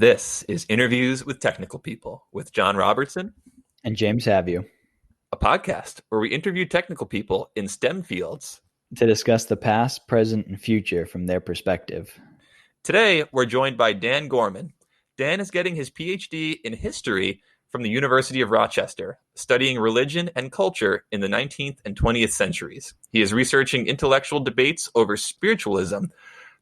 This is Interviews with Technical People with John Robertson and James Havieu, a podcast where we interview technical people in STEM fields to discuss the past, present, and future from their perspective. Today, we're joined by Dan Gorman. Dan is getting his PhD in history from the University of Rochester, studying religion and culture in the 19th and 20th centuries. He is researching intellectual debates over spiritualism,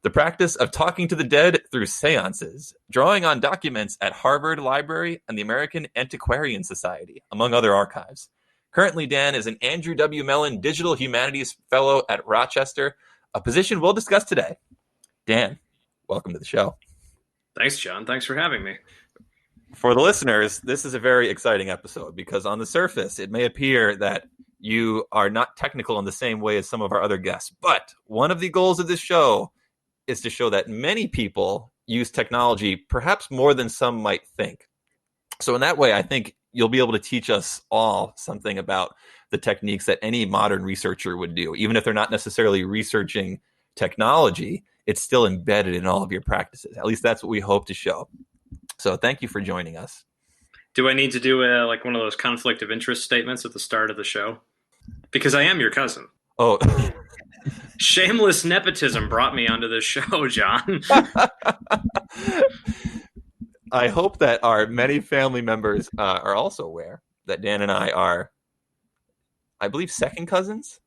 the practice of talking to the dead through seances, drawing on documents at Harvard Library and the American Antiquarian Society, among other archives. Currently, Dan is an Andrew W. Mellon Digital Humanities Fellow at Rochester, a position we'll discuss today. Dan, welcome to the show. Thanks, John. Thanks for having me. For the listeners, this is a very exciting episode because on the surface, it may appear that you are not technical in the same way as some of our other guests. But one of the goals of this show is to show that many people use technology perhaps more than some might think. So in that way, I think you'll be able to teach us all something about the techniques that any modern researcher would do. Even if they're not necessarily researching technology, it's still embedded in all of your practices. At least that's what we hope to show. So thank you for joining us. Do I need to do like one of those conflict of interest statements at the start of the show? Because I am your cousin. Oh, shameless nepotism brought me onto this show, John. I hope that our many family members are also aware that Dan and I are, I believe, second cousins.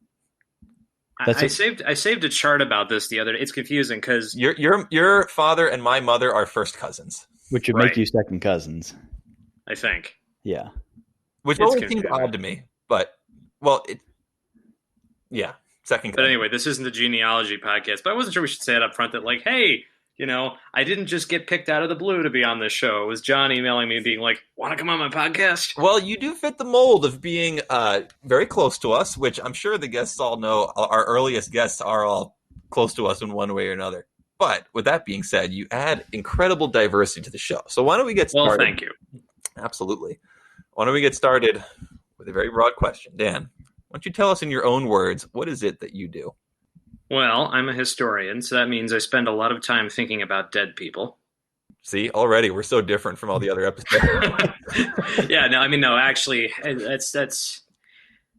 I saved a chart about this the other day. It's confusing because your father and my mother are first cousins, which would make you second cousins. I think. Yeah. Which always seems odd to me, but second cousin. But anyway, this isn't the genealogy podcast, but I wasn't sure we should say it up front that like, hey, I didn't just get picked out of the blue to be on this show. It was John emailing me and being like, want to come on my podcast? Well, you do fit the mold of being very close to us, which I'm sure the guests all know. Our earliest guests are all close to us in one way or another. But with that being said, you add incredible diversity to the show. So why don't we get started? Well, thank you. Absolutely. Why don't we get started with a very broad question? Dan, why don't you tell us in your own words, what is it that you do? Well, I'm a historian, so that means I spend a lot of time thinking about dead people. See, already we're so different from all the other episodes. Actually, that's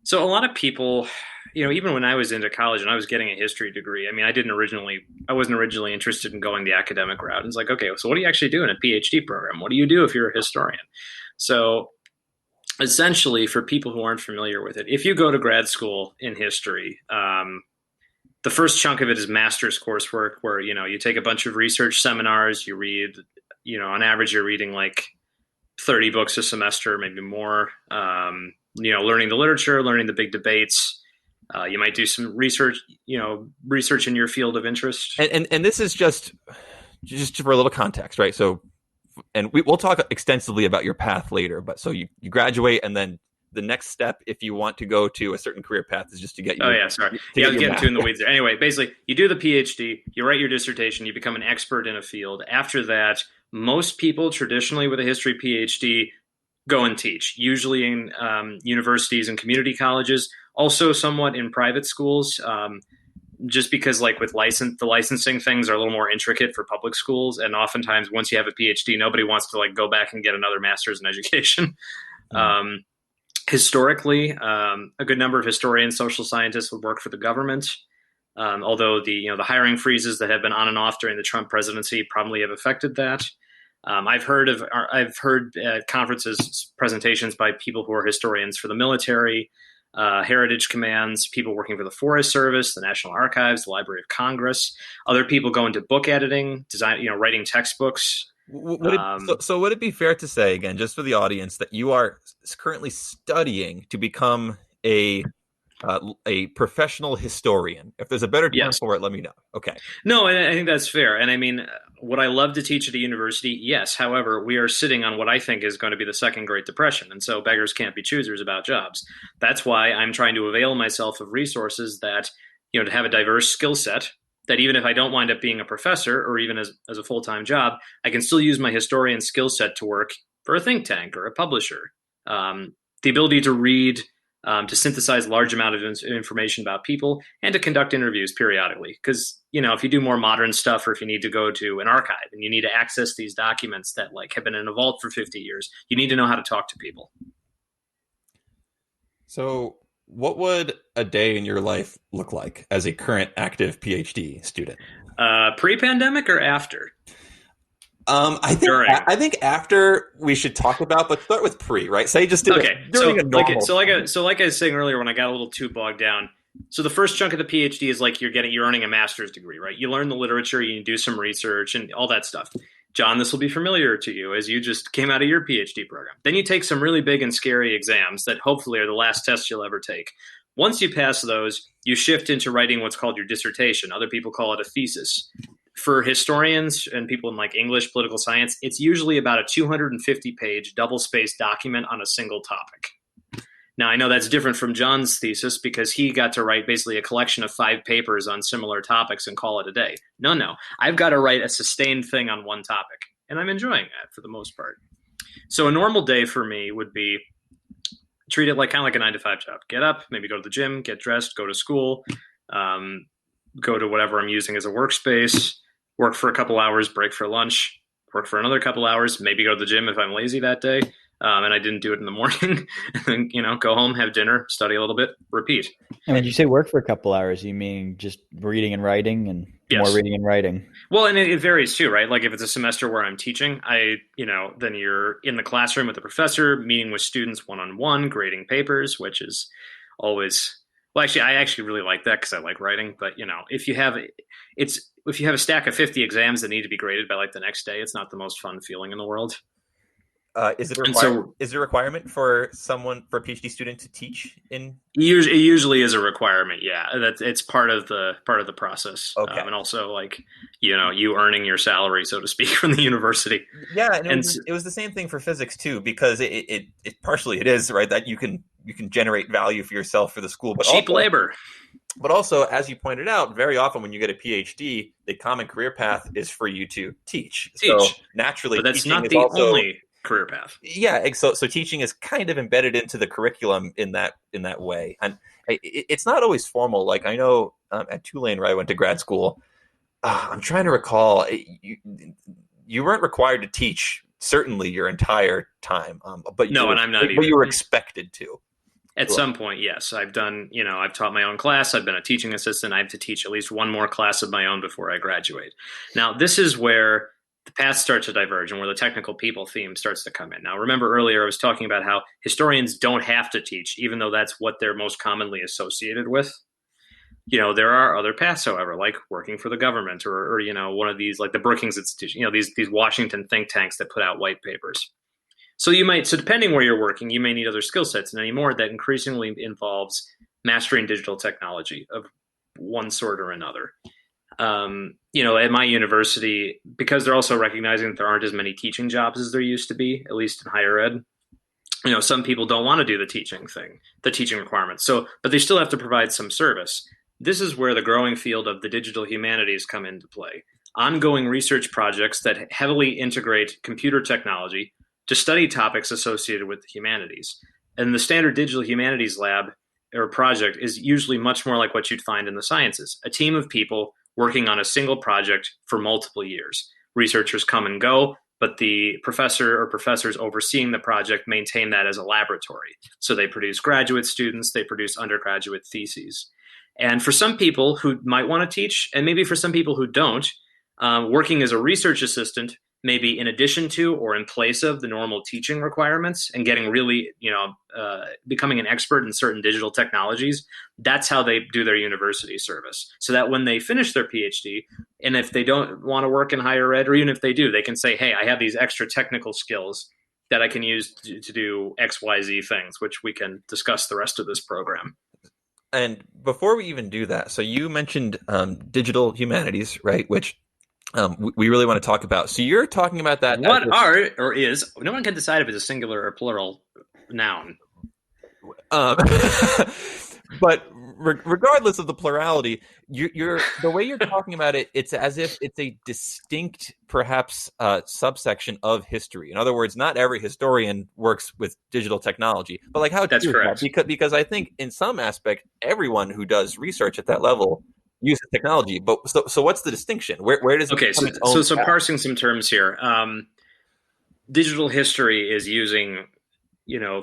so a lot of people, even when I was into college and I was getting a history degree, I wasn't originally interested in going the academic route. And it's like, okay, so what do you actually do in a PhD program? What do you do if you're a historian? So essentially, for people who aren't familiar with it, if you go to grad school in history, the first chunk of it is master's coursework where, you take a bunch of research seminars, you read, on average, you're reading like 30 books a semester, maybe more, learning the literature, learning the big debates. You might do some research in your field of interest. And this is just for a little context, right? So, and we'll talk extensively about your path later, but so you graduate and then the next step, if you want to go to a certain career path, is just to get you. Oh yeah, sorry. Yeah, I was getting too in the weeds there. Anyway, basically, you do the PhD, you write your dissertation, you become an expert in a field. After that, most people traditionally with a history PhD go and teach, usually in universities and community colleges, also somewhat in private schools. Just because, like with the licensing things are a little more intricate for public schools, and oftentimes once you have a PhD, nobody wants to like go back and get another master's in education. Mm. Historically, a good number of historians, social scientists would work for the government. Although the hiring freezes that have been on and off during the Trump presidency probably have affected that. I've heard conferences, presentations by people who are historians for the military, heritage commands, people working for the Forest Service, the National Archives, the Library of Congress. Other people go into book editing, design, writing textbooks. Would it be fair to say, again, just for the audience, that you are currently studying to become a professional historian? If there's a better term for it, let me know. Okay. No, I think that's fair. And would I love to teach at a university? Yes. However, we are sitting on what I think is going to be the second Great Depression. And so beggars can't be choosers about jobs. That's why I'm trying to avail myself of resources that, to have a diverse skill set, that even if I don't wind up being a professor or even as a full-time job, I can still use my historian skill set to work for a think tank or a publisher. The ability to read to synthesize large amount of information about people, and to conduct interviews periodically. Because, if you do more modern stuff, or if you need to go to an archive and you need to access these documents that have been in a vault for 50 years, you need to know how to talk to people. So what would a day in your life look like as a current active PhD student? Pre-pandemic or after? I think after we should talk about, but start with pre, right? Say just did okay. during a normal. Like I was saying earlier, when I got a little too bogged down. So the first chunk of the PhD is you're earning a master's degree, right? You learn the literature, you do some research, and all that stuff. John, this will be familiar to you as you just came out of your PhD program. Then you take some really big and scary exams that hopefully are the last tests you'll ever take. Once you pass those, you shift into writing what's called your dissertation. Other people call it a thesis. For historians and people in English, political science, it's usually about a 250-page double-spaced document on a single topic. Now, I know that's different from John's thesis because he got to write basically a collection of 5 papers on similar topics and call it a day. No. I've got to write a sustained thing on one topic, and I'm enjoying that for the most part. So a normal day for me would be treat it kind of like a 9-to-5 job. Get up, maybe go to the gym, get dressed, go to school, go to whatever I'm using as a workspace, work for a couple hours, break for lunch, work for another couple hours, maybe go to the gym if I'm lazy that day. And I didn't do it in the morning, and then, go home, have dinner, study a little bit, repeat. And when you say work for a couple hours, you mean just reading and writing and more reading and writing? Well, and it varies too, right? If it's a semester where I'm teaching, then you're in the classroom with the professor, meeting with students one-on-one, grading papers, which is always, I actually really like that because I like writing. But, if you have a stack of 50 exams that need to be graded by the next day, it's not the most fun feeling in the world. Is it a requirement for a PhD student to teach in? It usually is a requirement. Yeah, it's part of the process. Okay. And also you earning your salary, so to speak, from the university. Yeah, and it was the same thing for physics too, because it partially it is right that you can generate value for yourself for the school, but cheap labor. But also, as you pointed out, very often when you get a PhD, the common career path is for you to teach. So naturally, but that's not the only career path. Yeah, so teaching is kind of embedded into the curriculum in that way, and it's not always formal. I know at Tulane, where I went to grad school, I'm trying to recall, you weren't required to teach certainly your entire time, but no, and I'm not either. But you were expected to. At some point, yes. I've done, I've taught my own class. I've been a teaching assistant. I have to teach at least one more class of my own before I graduate. Now, this is where the paths start to diverge and where the technical people theme starts to come in. Now, remember earlier I was talking about how historians don't have to teach, even though that's what they're most commonly associated with. There are other paths, however, like working for the government or one of these, like the Brookings Institution, these Washington think tanks that put out white papers. So depending where you're working, you may need other skill sets, and anymore that increasingly involves mastering digital technology of one sort or another. At my university, because they're also recognizing that there aren't as many teaching jobs as there used to be, at least in higher ed, some people don't want to do the teaching requirements. But they still have to provide some service. This is where the growing field of the digital humanities come into play. Ongoing research projects that heavily integrate computer technology to study topics associated with the humanities. And the standard Digital Humanities Lab or project is usually much more like what you'd find in the sciences, a team of people working on a single project for multiple years. Researchers come and go, but the professor or professors overseeing the project maintain that as a laboratory. So they produce graduate students, they produce undergraduate theses. And for some people who might want to teach, and maybe for some people who don't, working as a research assistant maybe in addition to or in place of the normal teaching requirements and getting really, becoming an expert in certain digital technologies, that's how they do their university service. So that when they finish their PhD, and if they don't want to work in higher ed, or even if they do, they can say, hey, I have these extra technical skills that I can use to do X, Y, Z things, which we can discuss the rest of this program. And before we even do that, so you mentioned digital humanities, right? Which we really want to talk about. So you're talking about that. What are or is? No one can decide if it's a singular or plural noun. But regardless of the plurality, you're the way you're talking about it, it's as if it's a distinct, perhaps, subsection of history. In other words, not every historian works with digital technology, but like how That's true is correct. that? Because I think in some aspect, everyone who does research at that level uses technology. But so what's the distinction? Where does it Okay, become its own? so parsing some terms here. Digital history is using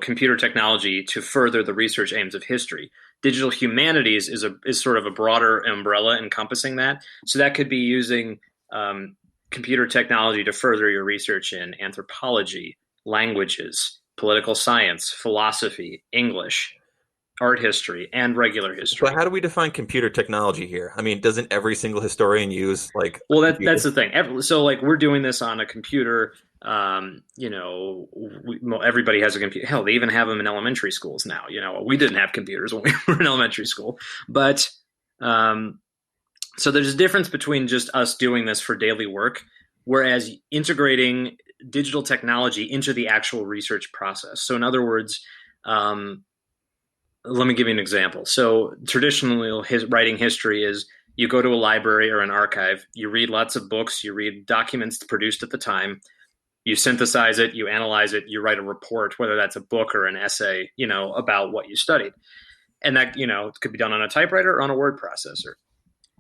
computer technology to further the research aims of history. Digital humanities is sort of a broader umbrella encompassing that. So that could be using computer technology to further your research in anthropology, languages, political science, philosophy, English, art history, and regular history. But how do we define computer technology here? I mean, doesn't every single historian use like? Well, that's the thing. So like we're doing this on a computer. Everybody has a computer. Hell, they even have them in elementary schools now. We didn't have computers when we were in elementary school, but so there's a difference between just us doing this for daily work, whereas integrating digital technology into the actual research process. So in other words, let me give you an example. So traditionally, writing history is you go to a library or an archive, you read lots of books, you read documents produced at the time, you synthesize it, you analyze it, you write a report, whether that's a book or an essay, about what you studied. And that, it could be done on a typewriter or on a word processor.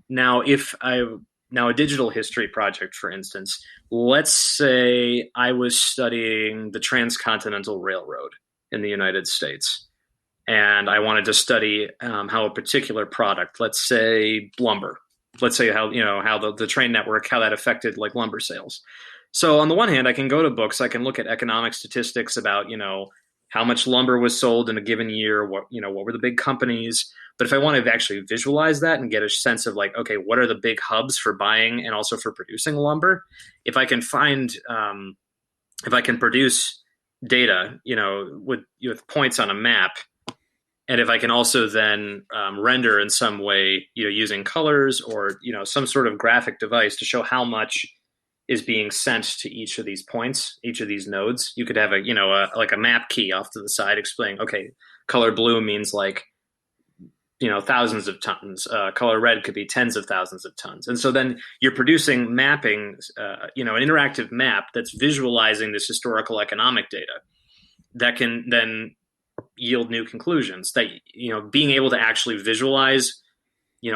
Now, a digital history project, for instance, let's say I was studying the Transcontinental Railroad in the United States, and I wanted to study how a particular product, let's say lumber, let's say how the train network, how that affected like lumber sales. So on the one hand, I can go to books, I can look at economic statistics about how much lumber was sold in a given year, what were the big companies. But if I want to actually visualize that and get a sense of like, okay, what are the big hubs for buying and also for producing lumber? If I can produce data, with points on a map, and if I can also then render in some way, using colors or some sort of graphic device to show how much is being sent to each of these points, each of these nodes, you could have like a map key off to the side explaining, okay, color blue means like thousands of tons. Color red could be tens of thousands of tons, and so then you're producing mapping, an interactive map that's visualizing this historical economic data that can then yield new conclusions. That being able to actually visualize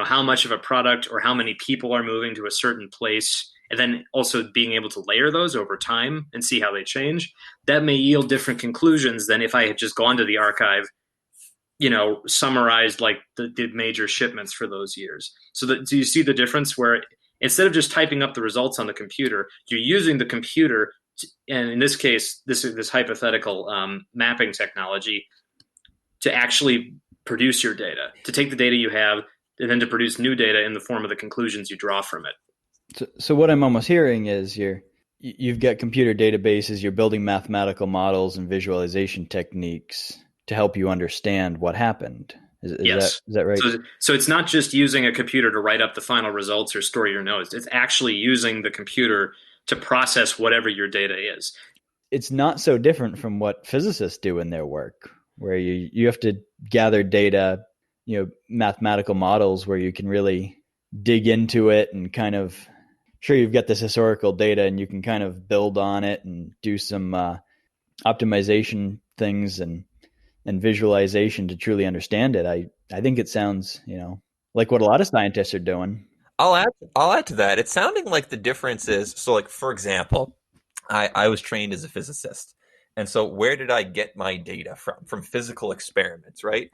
how much of a product or how many people are moving to a certain place, and then also being able to layer those over time and see how they change, that may yield different conclusions than if I had just gone to the archive, summarized like the major shipments for those years. So do you see the difference where instead of just typing up the results on the computer, you're using the computer and in this case, this hypothetical mapping technology to actually produce your data, to take the data you have, and then to produce new data in the form of the conclusions you draw from it. So what I'm almost hearing is you've got computer databases, you're building mathematical models and visualization techniques to help you understand what happened. Yes. Is that right? So it's not just using a computer to write up the final results or store your notes. It's actually using the computer to process whatever your data is. It's not so different from what physicists do in their work, where you have to gather data, mathematical models where you can really dig into it and kind of, sure, you've got this historical data and you can kind of build on it and do some optimization things and visualization to truly understand it. I think it sounds, like what a lot of scientists are doing. I'll add to that. It's sounding like the difference is, so like, for example, I was trained as a physicist. And so where did I get my data from? From physical experiments, right?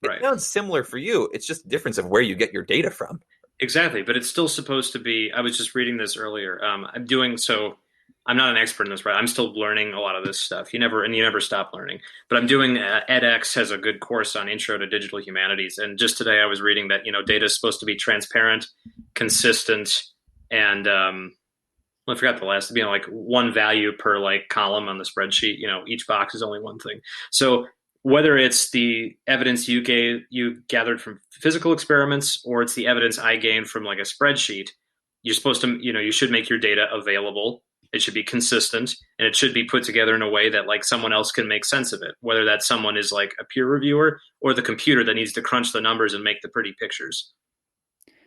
It sounds similar for you. It's just a difference of where you get your data from. Exactly. But it's still supposed to be, I was just reading this earlier. I'm not an expert in this, right? I'm still learning a lot of this stuff. You never stop learning. But I'm doing edX has a good course on Intro to Digital Humanities, and just today I was reading that data is supposed to be transparent, consistent, and I forgot the last. Like one value per like column on the spreadsheet. Each box is only one thing. So whether it's the evidence you gathered from physical experiments or it's the evidence I gained from like a spreadsheet, you're supposed to you should make your data available It should be consistent, and it should be put together in a way that like someone else can make sense of it, whether that someone is like a peer reviewer or the computer that needs to crunch the numbers and make the pretty pictures.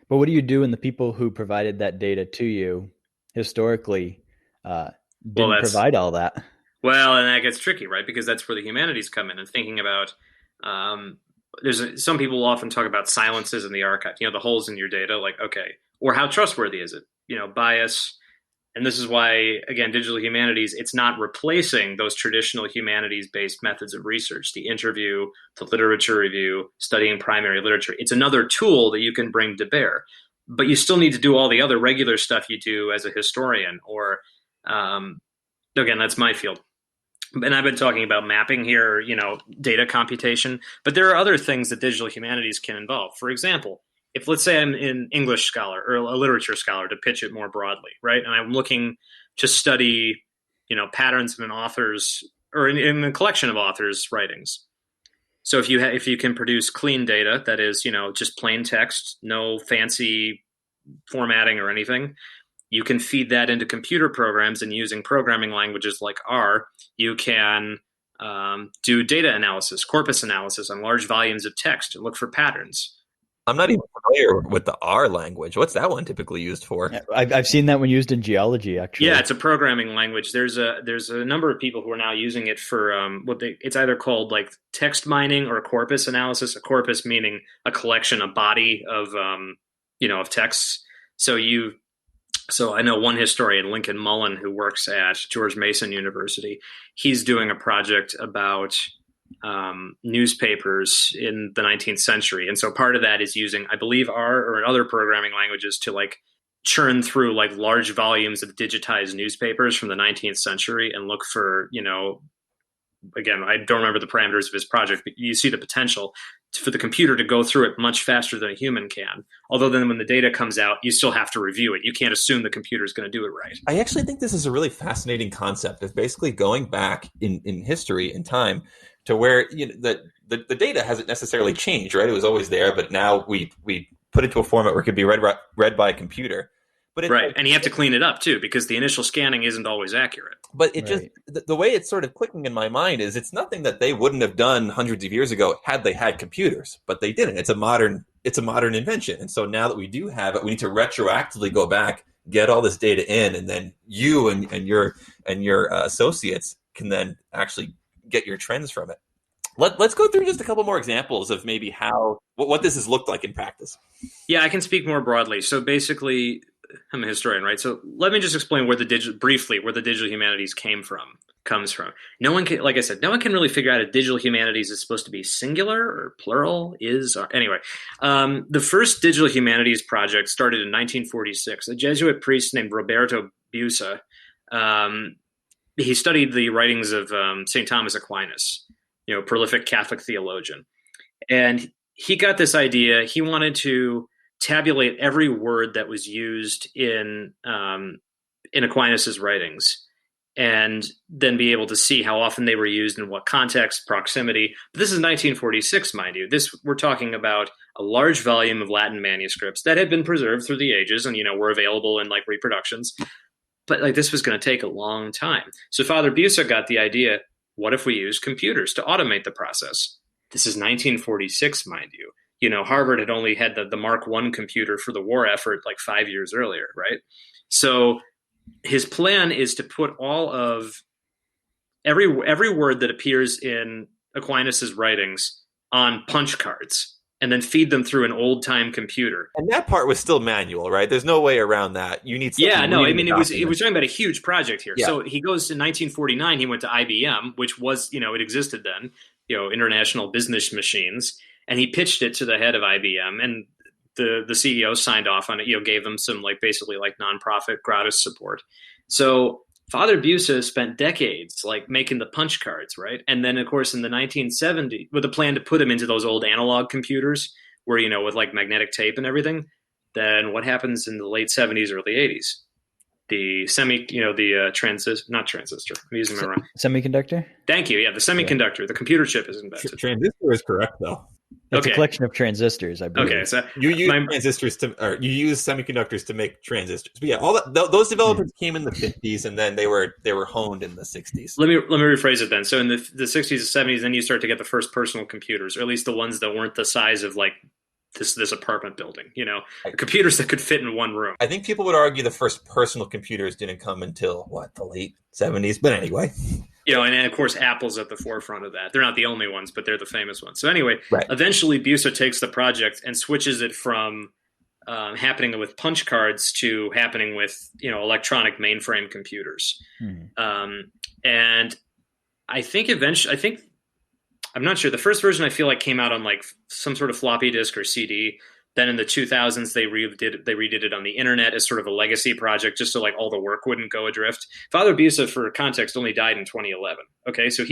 But what do you do when the people who provided that data to you historically didn't provide all that? Well, and that gets tricky, right? Because that's where the humanities come in and thinking about. Some people often talk about silences in the archive, the holes in your data, like, okay, or how trustworthy is it? Bias. And this is why, again, digital humanities, it's not replacing those traditional humanities-based methods of research, the interview, the literature review, studying primary literature. It's another tool that you can bring to bear. But you still need to do all the other regular stuff you do as a historian, or, again, that's my field. And I've been talking about mapping here, data computation, but there are other things that digital humanities can involve. For example, if let's say I'm an English scholar or a literature scholar, to pitch it more broadly, right? And I'm looking to study, patterns in an author's or in a collection of authors' writings. So if you can produce clean data, that is, just plain text, no fancy formatting or anything, you can feed that into computer programs, and using programming languages like R, you can do data analysis, corpus analysis on large volumes of text and look for patterns. I'm not even familiar with the R language. What's that one typically used for? I've seen that one used in geology, actually. Yeah, it's a programming language. There's a number of people who are now using it for it's either called like text mining or corpus analysis. A corpus meaning a collection, a body of of texts. So I know one historian, Lincoln Mullen, who works at George Mason University. He's doing a project about newspapers in the 19th century. And so part of that is using, I believe, R or other programming languages to like churn through like large volumes of digitized newspapers from the 19th century and look for, again, I don't remember the parameters of his project, but you see the potential for the computer to go through it much faster than a human can. Although then when the data comes out, you still have to review it. You can't assume the computer is going to do it right. I actually think this is a really fascinating concept of basically going back in history and time to where the data hasn't necessarily changed, right? It was always there, but now we put it to a format where it could be read by a computer. But right, and you have to clean it up too, because the initial scanning isn't always accurate. But it just the way it's sort of clicking in my mind is it's nothing that they wouldn't have done hundreds of years ago had they had computers, but they didn't. It's a modern invention, and so now that we do have it, we need to retroactively go back, get all this data in, and then you and your associates can then actually get your trends from it. Let's go through just a couple more examples of maybe what this has looked like in practice. Yeah, I can speak more broadly. So basically, I'm a historian, right? So let me just explain where the digital humanities comes from. No one can, like I said, no one can really figure out if digital humanities is supposed to be singular or plural. Anyway, the first digital humanities project started in 1946. A Jesuit priest named Roberto Busa. He studied the writings of St. Thomas Aquinas, prolific Catholic theologian, and he got this idea. He wanted to tabulate every word that was used in Aquinas's writings, and then be able to see how often they were used, in what context, proximity. But this is 1946, mind you. We're talking about a large volume of Latin manuscripts that had been preserved through the ages and were available in like reproductions. But like this was going to take a long time. So Father Busa got the idea: what if we use computers to automate the process? This is 1946, mind you. Harvard had only had the Mark I computer for the war effort like 5 years earlier, right? So his plan is to put all of every word that appears in Aquinas's writings on punch cards and then feed them through an old-time computer. And that part was still manual, right? There's no way around that. You need it was talking about a huge project here. Yeah. So he goes in 1949, he went to IBM, which was, it existed then, International Business Machines. And he pitched it to the head of IBM, and the CEO signed off on it, gave them some basically nonprofit gratis support. So Father Busa spent decades making the punch cards, right? And then of course in the 1970s, with a plan to put them into those old analog computers where, with magnetic tape and everything. Then what happens in the late 70s, early 80s? The not transistor. I'm using my wrong. Semiconductor? Thank you. Yeah, the semiconductor, the computer chip is invented. Transistor is correct, though. It's a Okay. collection of transistors, I believe. Okay. So You use my transistors or you use semiconductors to make transistors. But yeah, all that, those developers came in the 50s, and then they were honed in the 60s. let me rephrase it then. So in the 60s and 70s, then you start to get the first personal computers, or at least the ones that weren't the size of like this apartment building. Computers that could fit in one room. I think people would argue the first personal computers didn't come until the late 70s. But anyway, And of course, Apple's at the forefront of that. They're not the only ones, but they're the famous ones. So anyway, right. Eventually Busa takes the project and switches it from happening with punch cards to happening with electronic mainframe computers. And I think I'm not sure. The first version I feel like came out on like some sort of floppy disk or CD. Then in the 2000s, they redid it on the internet as sort of a legacy project, just so like all the work wouldn't go adrift. Father Busa, for context, only died in 2011. Okay, so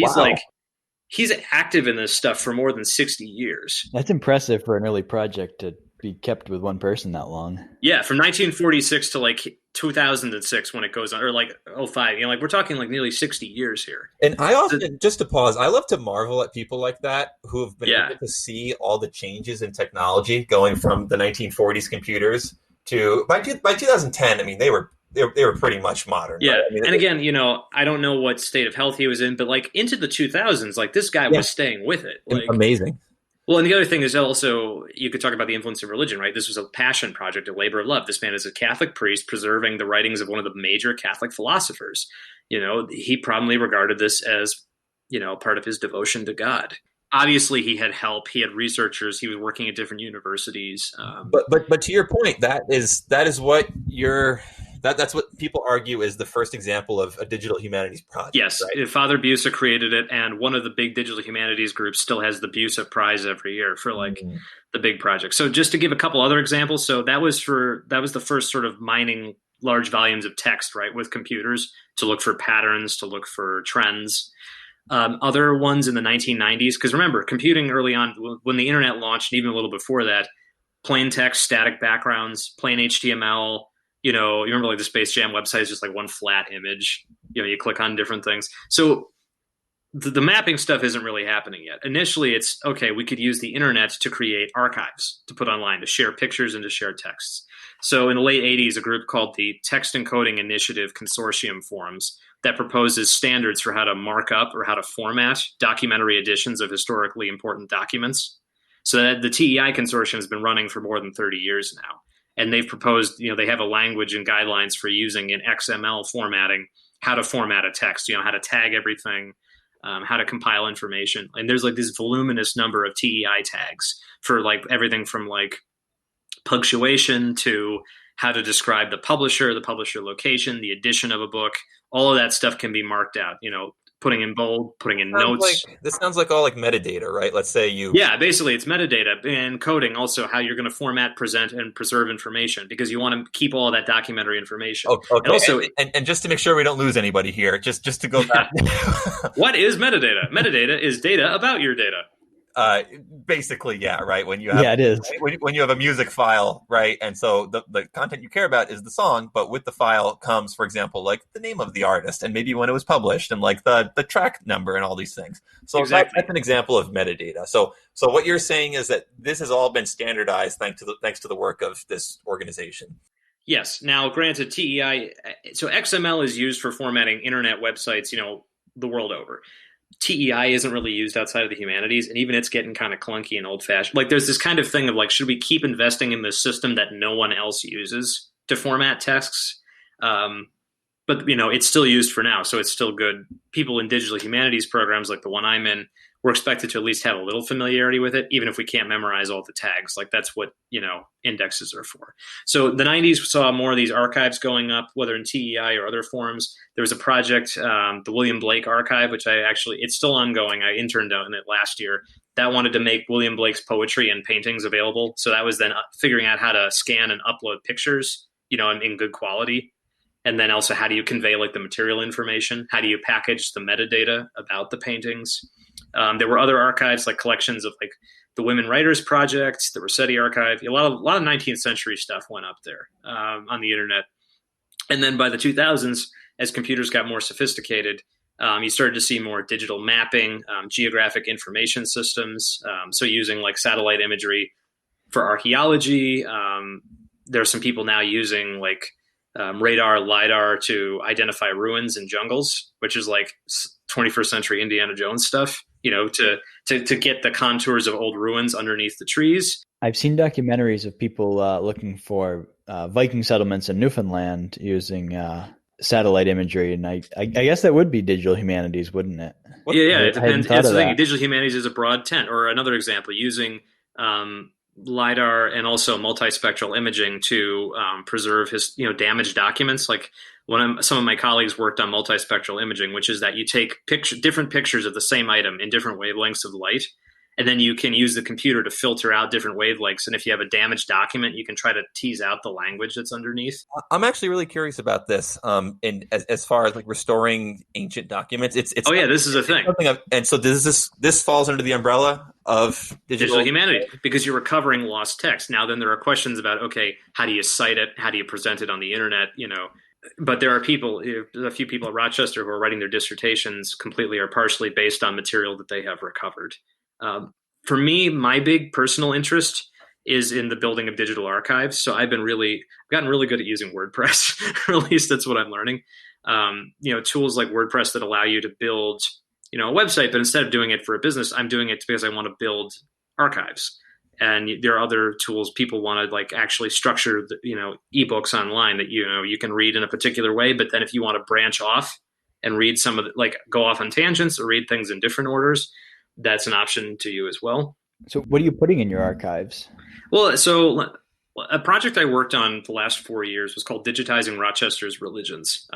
he's active in this stuff for more than 60 years. That's impressive for an early project to be kept with one person that long. Yeah, from 1946 to like 2006 when it goes on, or like 05. Like we're talking like nearly 60 years here. And I often, just to pause, I love to marvel at people like that who have been able to see all the changes in technology going from the 1940s computers to by 2010. I mean, they were pretty much modern. Yeah, right? I mean, and again, I don't know what state of health he was in, but like into the 2000s, like this guy was staying with it. Like, amazing. Well, and the other thing is also, you could talk about the influence of religion, right? This was a passion project, a labor of love. This man is a Catholic priest preserving the writings of one of the major Catholic philosophers. He probably regarded this as, part of his devotion to God. Obviously, he had help. He had researchers. He was working at different universities. But to your point, that's what people argue is the first example of a digital humanities project. Yes, right? Father Busa created it, and one of the big digital humanities groups still has the Busa Prize every year for like the big project. So just to give a couple other examples, so that was the first sort of mining large volumes of text, right, with computers to look for patterns, to look for trends. Other ones in the 1990s, because remember, computing early on, when the internet launched, and even a little before that, plain text, static backgrounds, plain HTML. You remember like the Space Jam website is just like one flat image. You click on different things. So the mapping stuff isn't really happening yet. Initially, it's okay. We could use the internet to create archives to put online, to share pictures and to share texts. So in the late 80s, a group called the Text Encoding Initiative Consortium forms that proposes standards for how to mark up or how to format documentary editions of historically important documents. So that the TEI consortium has been running for more than 30 years now. And they've proposed, they have a language and guidelines for using in XML formatting, how to format a text, how to tag everything, how to compile information. And there's like this voluminous number of TEI tags for like everything from like punctuation to how to describe the publisher location, the edition of a book. All of that stuff can be marked out, putting in bold, putting in notes. This sounds like all like metadata, right? Let's say Yeah, basically it's metadata and coding also how you're going to format, present, and preserve information because you want to keep all of that documentary information. Okay. And also, and just to make sure we don't lose anybody here, just to go back. What is metadata? Metadata is data about your data. Basically, yeah, right. When you have, it is. When you have a music file, right, and so the content you care about is the song, but with the file comes, for example, like the name of the artist and maybe when it was published and like the track number and all these things. So exactly. That's an example of metadata. So what you're saying is that this has all been standardized thanks to the work of this organization. Yes. Now, granted, TEI, so XML is used for formatting internet websites, the world over. TEI isn't really used outside of the humanities, and even it's getting kind of clunky and old-fashioned. Like, there's this kind of thing of like, should we keep investing in this system that no one else uses to format texts? But it's still used for now, so it's still good. People in digital humanities programs, like the one I'm in, we're expected to at least have a little familiarity with it, even if we can't memorize all the tags. Like that's what indexes are for. So the 90s saw more of these archives going up, whether in TEI or other forms. There was a project, the William Blake Archive, which it's still ongoing. I interned on it last year. That wanted to make William Blake's poetry and paintings available. So that was then figuring out how to scan and upload pictures, in good quality. And then also, how do you convey like the material information? How do you package the metadata about the paintings? There were other archives, like collections of like the Women Writers Project, the Rossetti Archive. A lot of 19th century stuff went up there on the internet. And then by the 2000s, as computers got more sophisticated, You started to see more digital mapping, geographic information systems. So using like satellite imagery for archaeology. There's some people now using like radar, LiDAR to identify ruins in jungles, which is like 21st century Indiana Jones stuff, to get the contours of old ruins underneath the trees. I've seen documentaries of people looking for Viking settlements in Newfoundland using satellite imagery, and I guess that would be digital humanities, wouldn't it? Yeah, it depends. That's the thing. Digital humanities is a broad tent. Or another example, using LiDAR and also multispectral imaging to preserve damaged documents. Like some of my colleagues worked on multispectral imaging, which is that you take different pictures of the same item in different wavelengths of light, and then you can use the computer to filter out different wavelengths. And if you have a damaged document, you can try to tease out the language that's underneath. I'm actually really curious about this. And as far as like restoring ancient documents, it's this is a thing. And so this falls under the umbrella of digital humanities because you're recovering lost text. Now, then there are questions about, okay, how do you cite it? How do you present it on the internet? But there are a few people at Rochester who are writing their dissertations completely or partially based on material that they have recovered. For me, my big personal interest is in the building of digital archives. So I've gotten really good at using WordPress, or at least that's what I'm learning. Tools like WordPress that allow you to build, a website, but instead of doing it for a business, I'm doing it because I want to build archives. And there are other tools people want to like actually structure, ebooks online that, you can read in a particular way. But then if you want to branch off and read some of go off on tangents or read things in different orders, that's an option to you as well. So what are you putting in your archives? Well, so a project I worked on the last 4 years was called Digitizing Rochester's Religions.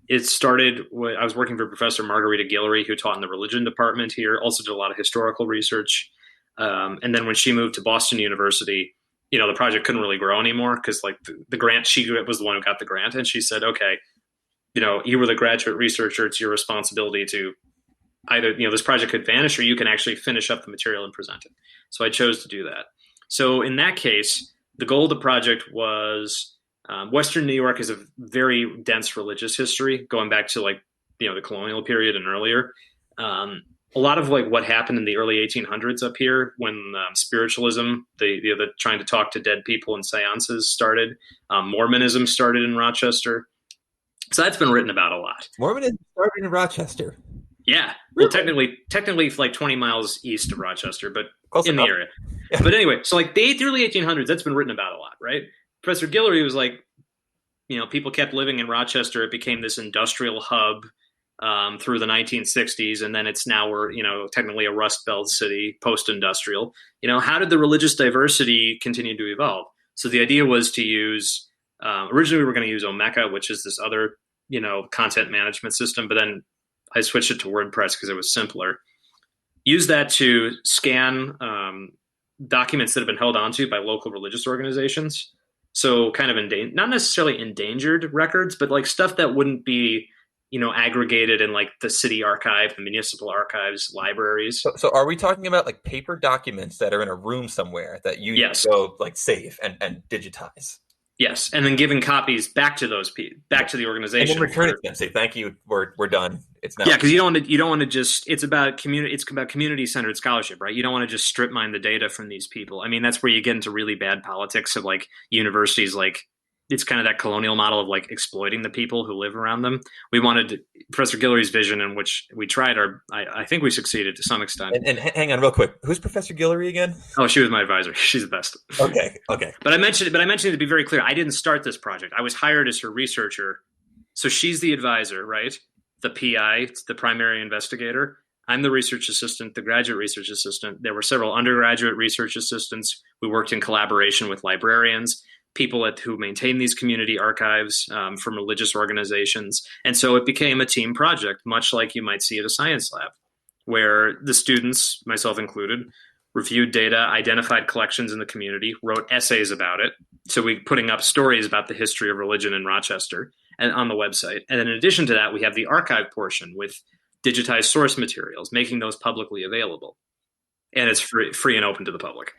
It started I was working for Professor Margarita Guillory, who taught in the religion department here, also did a lot of historical research. And then when she moved to Boston University, the project couldn't really grow anymore because like the grant, she was the one who got the grant. And she said, okay, you were the graduate researcher. It's your responsibility to either, this project could vanish or you can actually finish up the material and present it. So I chose to do that. So in that case, the goal of the project was Western New York is a very dense religious history going back to the colonial period and earlier. A lot of what happened in the early 1800s up here when spiritualism, the trying to talk to dead people and seances started. Mormonism started in Rochester. So that's been written about a lot. Mormonism started in Rochester. Yeah, well, technically, like 20 miles east of Rochester, but close in enough. The area. Yeah. But anyway, so the early 1800s, that's been written about a lot, right? Professor Guillory was people kept living in Rochester. It became this industrial hub through the 1960s, and then it's now we're technically a Rust Belt city, post-industrial. How did the religious diversity continue to evolve? So the idea was to use originally we were going to use Omeka, which is this other content management system, but then I switched it to WordPress because it was simpler. Use that to scan documents that have been held onto by local religious organizations. So kind of not necessarily endangered records, but stuff that wouldn't be, aggregated in the city archive, the municipal archives, libraries. So are we talking about paper documents that are in a room somewhere that you go save and digitize? Yes, and then giving copies back to those people, back to the organization, and then return it and say thank you. We're done. It's now. Yeah, because you don't want to just. It's about community centered scholarship, right? You don't want to just strip mine the data from these people. I mean, that's where you get into really bad politics of universities. It's kind of that colonial model of exploiting the people who live around them. We wanted Professor Guillory's vision, in which we tried I think we succeeded to some extent. And hang on real quick. Who's Professor Guillory again? Oh, she was my advisor. She's the best. Okay. But I mentioned it to be very clear. I didn't start this project. I was hired as her researcher. So she's the advisor, right? The PI, the primary investigator. I'm the research assistant, the graduate research assistant. There were several undergraduate research assistants. We worked in collaboration with librarians, people who maintain these community archives from religious organizations. And so it became a team project, much like you might see at a science lab, where the students, myself included, reviewed data, identified collections in the community, wrote essays about it. So we're putting up stories about the history of religion in Rochester and on the website. And then in addition to that, we have the archive portion with digitized source materials, making those publicly available. And it's free and open to the public.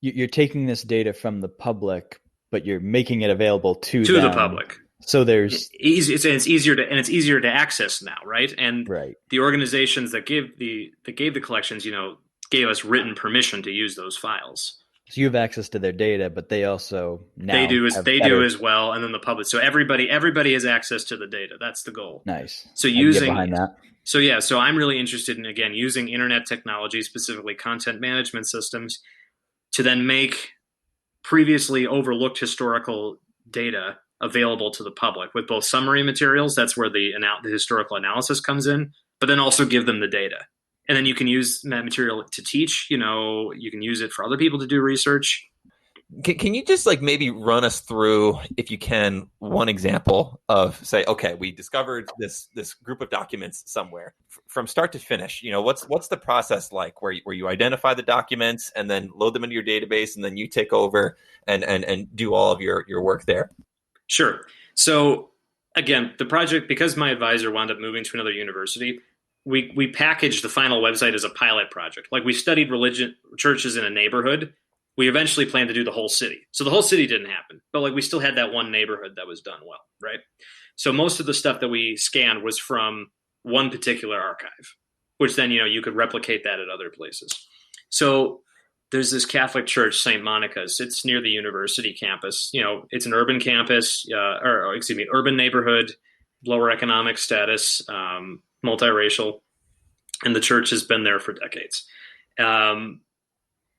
You're taking this data from the public, but you're making it available to the public. So there's it's easier to access now, right? And right. the organizations that gave the collections, gave us written permission to use those files. So you have access to their data, but they also now They do better... as well, and then the public. So everybody has access to the data. That's the goal. Nice. So I can get behind that. So I'm really interested in, again, using internet technology, specifically content management systems, to then make previously overlooked historical data available to the public with both summary materials. That's where the historical analysis comes in, but then also give them the data. And then you can use that material to teach, you can use it for other people to do research. Can you just like maybe run us through, if you can, one example of, say, okay, we discovered this group of documents somewhere from start to finish. What's the process like where you identify the documents and then load them into your database, and then you take over and do all of your work there? Sure. So again, the project, because my advisor wound up moving to another university, we packaged the final website as a pilot project. Like, we studied churches in a neighborhood. We eventually planned to do the whole city. So the whole city didn't happen, but like, we still had that one neighborhood that was done well, right? So most of the stuff that we scanned was from one particular archive, which then, you could replicate that at other places. So there's this Catholic church, St. Monica's. It's near the university campus. It's an urban campus, urban neighborhood, lower economic status, multiracial, and the church has been there for decades.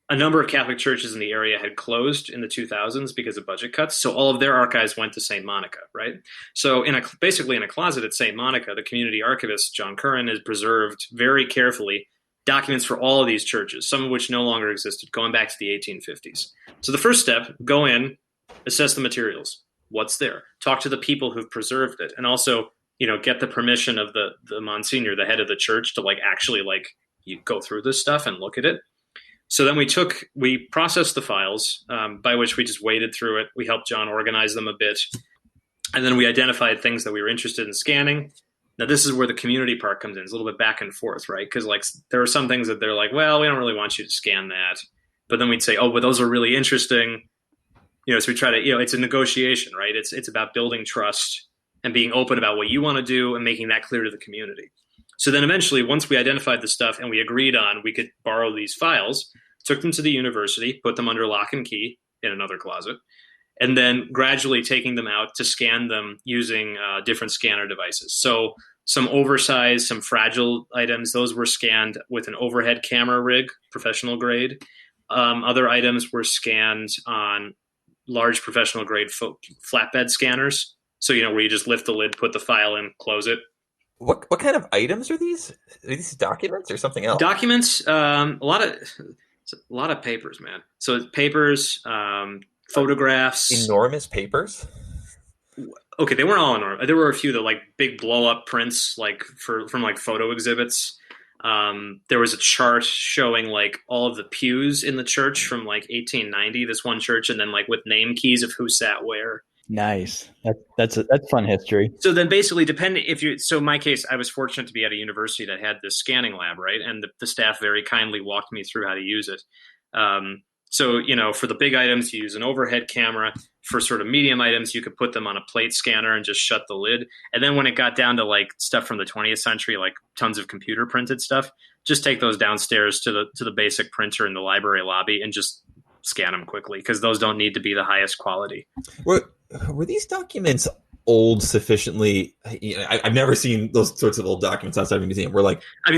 A number of Catholic churches in the area had closed in the 2000s because of budget cuts, so all of their archives went to St. Monica, right? So basically in a closet at St. Monica, the community archivist, John Curran, has preserved very carefully documents for all of these churches, some of which no longer existed, going back to the 1850s. So the first step, go in, assess the materials. What's there? Talk to the people who've preserved it, and also, get the permission of the Monsignor, the head of the church, to actually you go through this stuff and look at it. So then we processed the files, by which we just waded through it. We helped John organize them a bit. And then we identified things that we were interested in scanning. Now, this is where the community part comes in. It's a little bit back and forth, right? Because there are some things that they're like, well, we don't really want you to scan that. But then we'd say, oh, but those are really interesting. So we try to, it's a negotiation, right? It's about building trust and being open about what you want to do and making that clear to the community. So then eventually, once we identified the stuff and we agreed on we could borrow these files, took them to the university, put them under lock and key in another closet, and then gradually taking them out to scan them using different scanner devices. So some oversized, some fragile items, those were scanned with an overhead camera rig, professional grade. Other items were scanned on large professional grade flatbed scanners. So, where you just lift the lid, put the file in, close it. What kind of items are these? Are these documents or something else? Documents, a lot of papers, man. So it's papers, photographs. Enormous papers? Okay, they weren't all enormous. There were a few that big blow up prints, from photo exhibits. There was a chart showing all of the pews in the church from 1890, this one church, and then with name keys of who sat where. Nice. That's fun history. So then basically, so in my case, I was fortunate to be at a university that had this scanning lab, right? And the staff very kindly walked me through how to use it. So, for the big items, you use an overhead camera. For sort of medium items, you could put them on a plate scanner and just shut the lid. And then when it got down to stuff from the 20th century, tons of computer printed stuff, just take those downstairs to the basic printer in the library lobby and just scan them quickly, because those don't need to be the highest quality. Were these documents old sufficiently? I've never seen those sorts of old documents outside of a museum.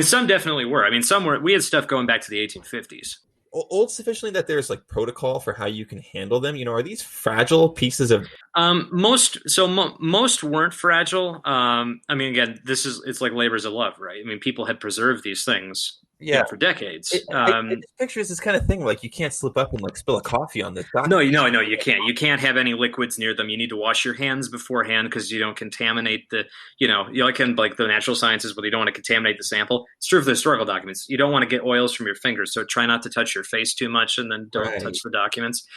Some definitely were. Some were. We had stuff going back to the 1850s. Old sufficiently that there's protocol for how you can handle them. Are these fragile pieces of? Most weren't fragile. Again, it's like labors of love, right? People had preserved these things. Yeah, for decades. It pictures this kind of thing you can't slip up and spill a coffee on this document. No, you can't. You can't have any liquids near them. You need to wash your hands beforehand because you don't contaminate the. The natural sciences, but you don't want to contaminate the sample. It's true for the historical documents. You don't want to get oils from your fingers, so try not to touch your face too much, and then don't touch the documents.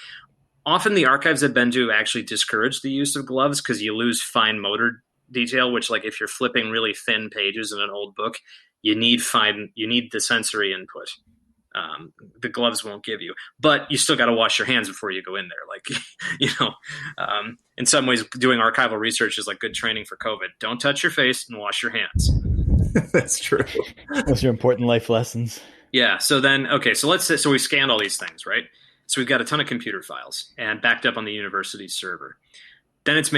Often the archives I've been to actually discourage the use of gloves because you lose fine motor detail, which if you're flipping really thin pages in an old book, you need the sensory input. the gloves won't give you. But you still got to wash your hands before you go in there. Like, in some ways, doing archival research is like good training for COVID. Don't touch your face and wash your hands. That's true. Those are important life lessons. Yeah. So then, okay. So let's say, so we scanned all these things, right? So we've got a ton of computer files and backed up on the university server. Then it's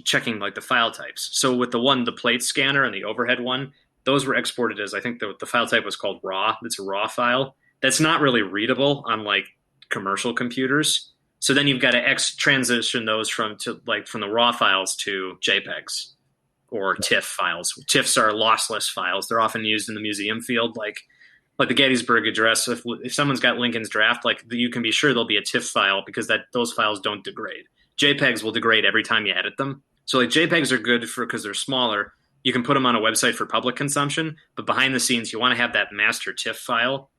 checking like the file types. So with the plate scanner and the overhead one, those were exported as, I think the file type was called RAW. It's a RAW file. That's not really readable on like commercial computers. So then you've got to transition those from the RAW files to JPEGs or TIFF files. TIFFs are lossless files. They're often used in the museum field, like the Gettysburg Address. If someone's got Lincoln's draft, like you can be sure there'll be a TIFF file because those files don't degrade. JPEGs will degrade every time you edit them. So like JPEGs are good because they're smaller. You can put them on a website for public consumption, but behind the scenes, you want to have that master TIFF file,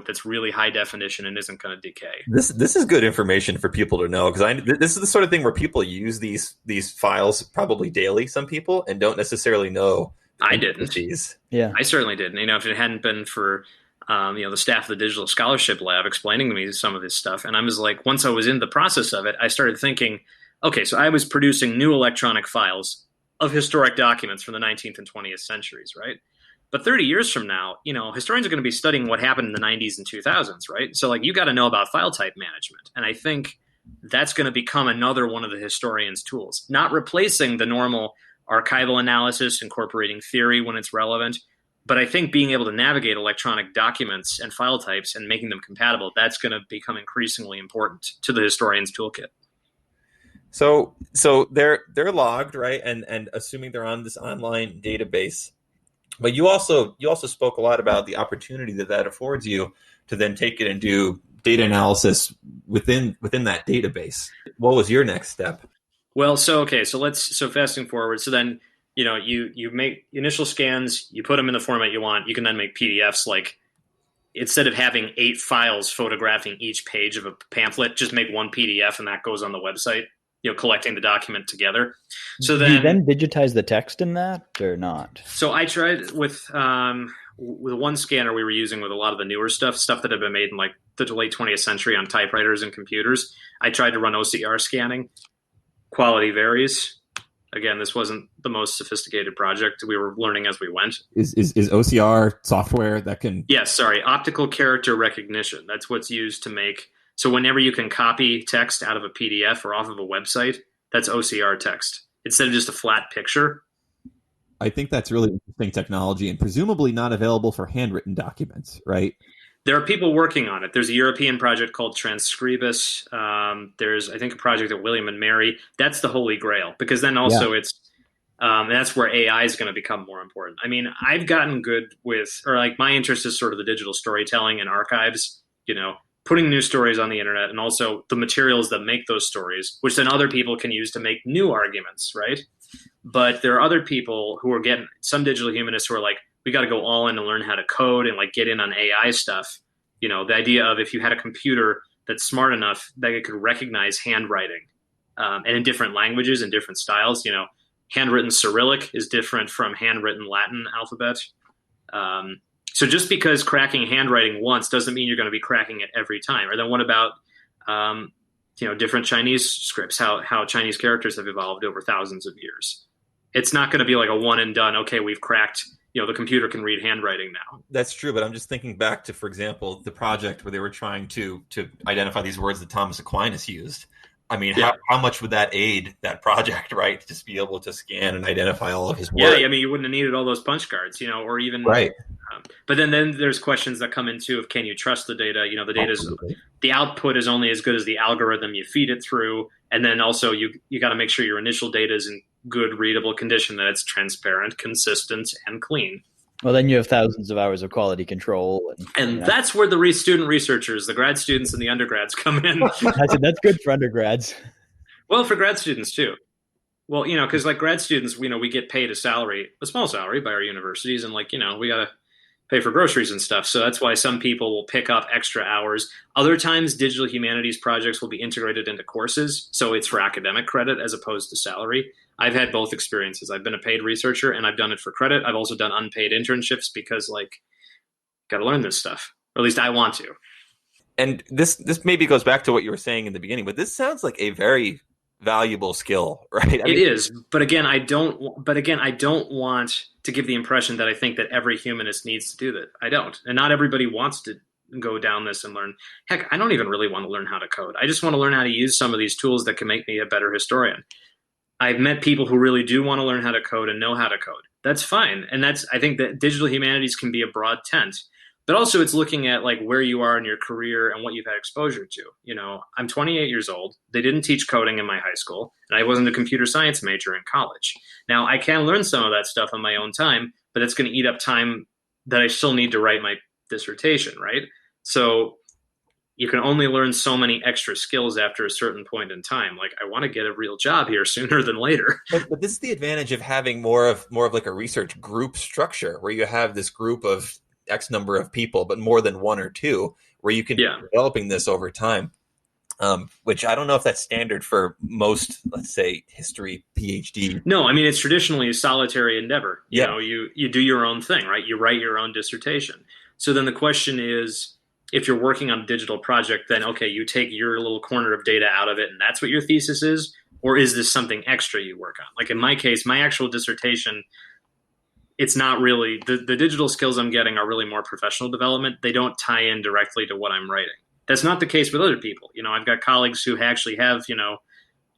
that's really high definition and isn't going to decay. This is good information for people to know, because this is the sort of thing where people use these files probably daily. Some people, and don't necessarily know. I didn't. Yeah, I certainly didn't. If it hadn't been for the staff of the Digital Scholarship Lab explaining to me some of this stuff, and I was like, once I was in the process of it, I started thinking, okay, so I was producing new electronic files of historic documents from the 19th and 20th centuries, right? But 30 years from now, historians are going to be studying what happened in the 90s and 2000s, right? So like you got to know about file type management. And I think that's going to become another one of the historian's tools, not replacing the normal archival analysis, incorporating theory when it's relevant. But I think being able to navigate electronic documents and file types and making them compatible, that's going to become increasingly important to the historian's toolkit. So they're logged, right? And assuming they're on this online database. But you also spoke a lot about the opportunity that affords you to then take it and do data analysis within that database. What was your next step? Well, so fasting forward. So then, you make initial scans, you put them in the format you want. You can then make PDFs. Like instead of having 8 files photographing each page of a pamphlet, just make one PDF and that goes on the website. Collecting the document together. So then, do you then digitize the text in that or not? So I tried with one scanner we were using with a lot of the newer stuff that had been made in like the late 20th century on typewriters and computers. I tried to run OCR scanning. Quality varies. Again, this wasn't the most sophisticated project. We were learning as we went. Is OCR software that can? Yes, sorry, optical character recognition. That's what's used to make. So whenever you can copy text out of a PDF or off of a website, that's OCR text instead of just a flat picture. I think that's really interesting technology and presumably not available for handwritten documents, right? There are people working on it. There's a European project called Transcribus. There's, I think, a project at William and Mary. That's the holy grail, because then also that's where AI is going to become more important. I mean, I've gotten good with, or like my interest is sort of the digital storytelling and archives, putting new stories on the internet, and also the materials that make those stories, which then other people can use to make new arguments, right? But there are other people who are some digital humanists who are like, we got to go all in and learn how to code and like get in on AI stuff. The idea of if you had a computer that's smart enough that it could recognize handwriting and in different languages and different styles, handwritten Cyrillic is different from handwritten Latin alphabet. So just because cracking handwriting once doesn't mean you're going to be cracking it every time. Or then what about, different Chinese scripts, how Chinese characters have evolved over thousands of years. It's not going to be like a one and done, okay, we've cracked, the computer can read handwriting now. That's true, but I'm just thinking back to, for example, the project where they were trying to identify these words that Thomas Aquinas used. I mean, how much would that aid that project, right? To just be able to scan and identify all of his work. Yeah, I mean, you wouldn't have needed all those punch cards, or even right. But then there's questions that come into of, can you trust the data? The output is only as good as the algorithm you feed it through, and then also you got to make sure your initial data is in good readable condition, that it's transparent, consistent, and clean. Well, then you have thousands of hours of quality control. And that's where the student researchers, the grad students and the undergrads come in. That's good for undergrads. Well, for grad students too. Well, because like grad students, we get paid a small salary by our universities, and we got to pay for groceries and stuff. So that's why some people will pick up extra hours. Other times, digital humanities projects will be integrated into courses. So it's for academic credit as opposed to salary. I've had both experiences. I've been a paid researcher and I've done it for credit. I've also done unpaid internships because got to learn this stuff. or at least I want to. And this maybe goes back to what you were saying in the beginning, but this sounds like a very valuable skill, right? It is, but again, I don't want to give the impression that I think that every humanist needs to do that. I don't, and not everybody wants to go down this and learn. Heck, I don't even really want to learn how to code. I just want to learn how to use some of these tools that can make me a better historian. I've met people who really do want to learn how to code and know how to code. That's fine, and I think that digital humanities can be a broad tent. But also it's looking at like where you are in your career and what you've had exposure to. You know, I'm 28 years old. They didn't teach coding in my high school, and I wasn't a computer science major in college. Now, I can learn some of that stuff on my own time, but it's going to eat up time that I still need to write my dissertation, right? So you can only learn so many extra skills after a certain point in time. Like, I want to get a real job here sooner than later. But this is the advantage of having more of like a research group structure, where you have this group of X number of people, but more than one or two, where you can be developing this over time. Which I don't know if that's standard for most, let's say, history PhD. No, I mean, it's traditionally a solitary endeavor. You know, you do your own thing, right? You write your own dissertation. So then the question is, if you're working on a digital project, then okay, you take your little corner of data out of it, and that's what your thesis is, or is this something extra you work on? Like in my case, my actual dissertation, it's not really the digital skills I'm getting are really more professional development. They don't tie in directly to what I'm writing. That's not the case with other people. You know, I've got colleagues who actually have, you know,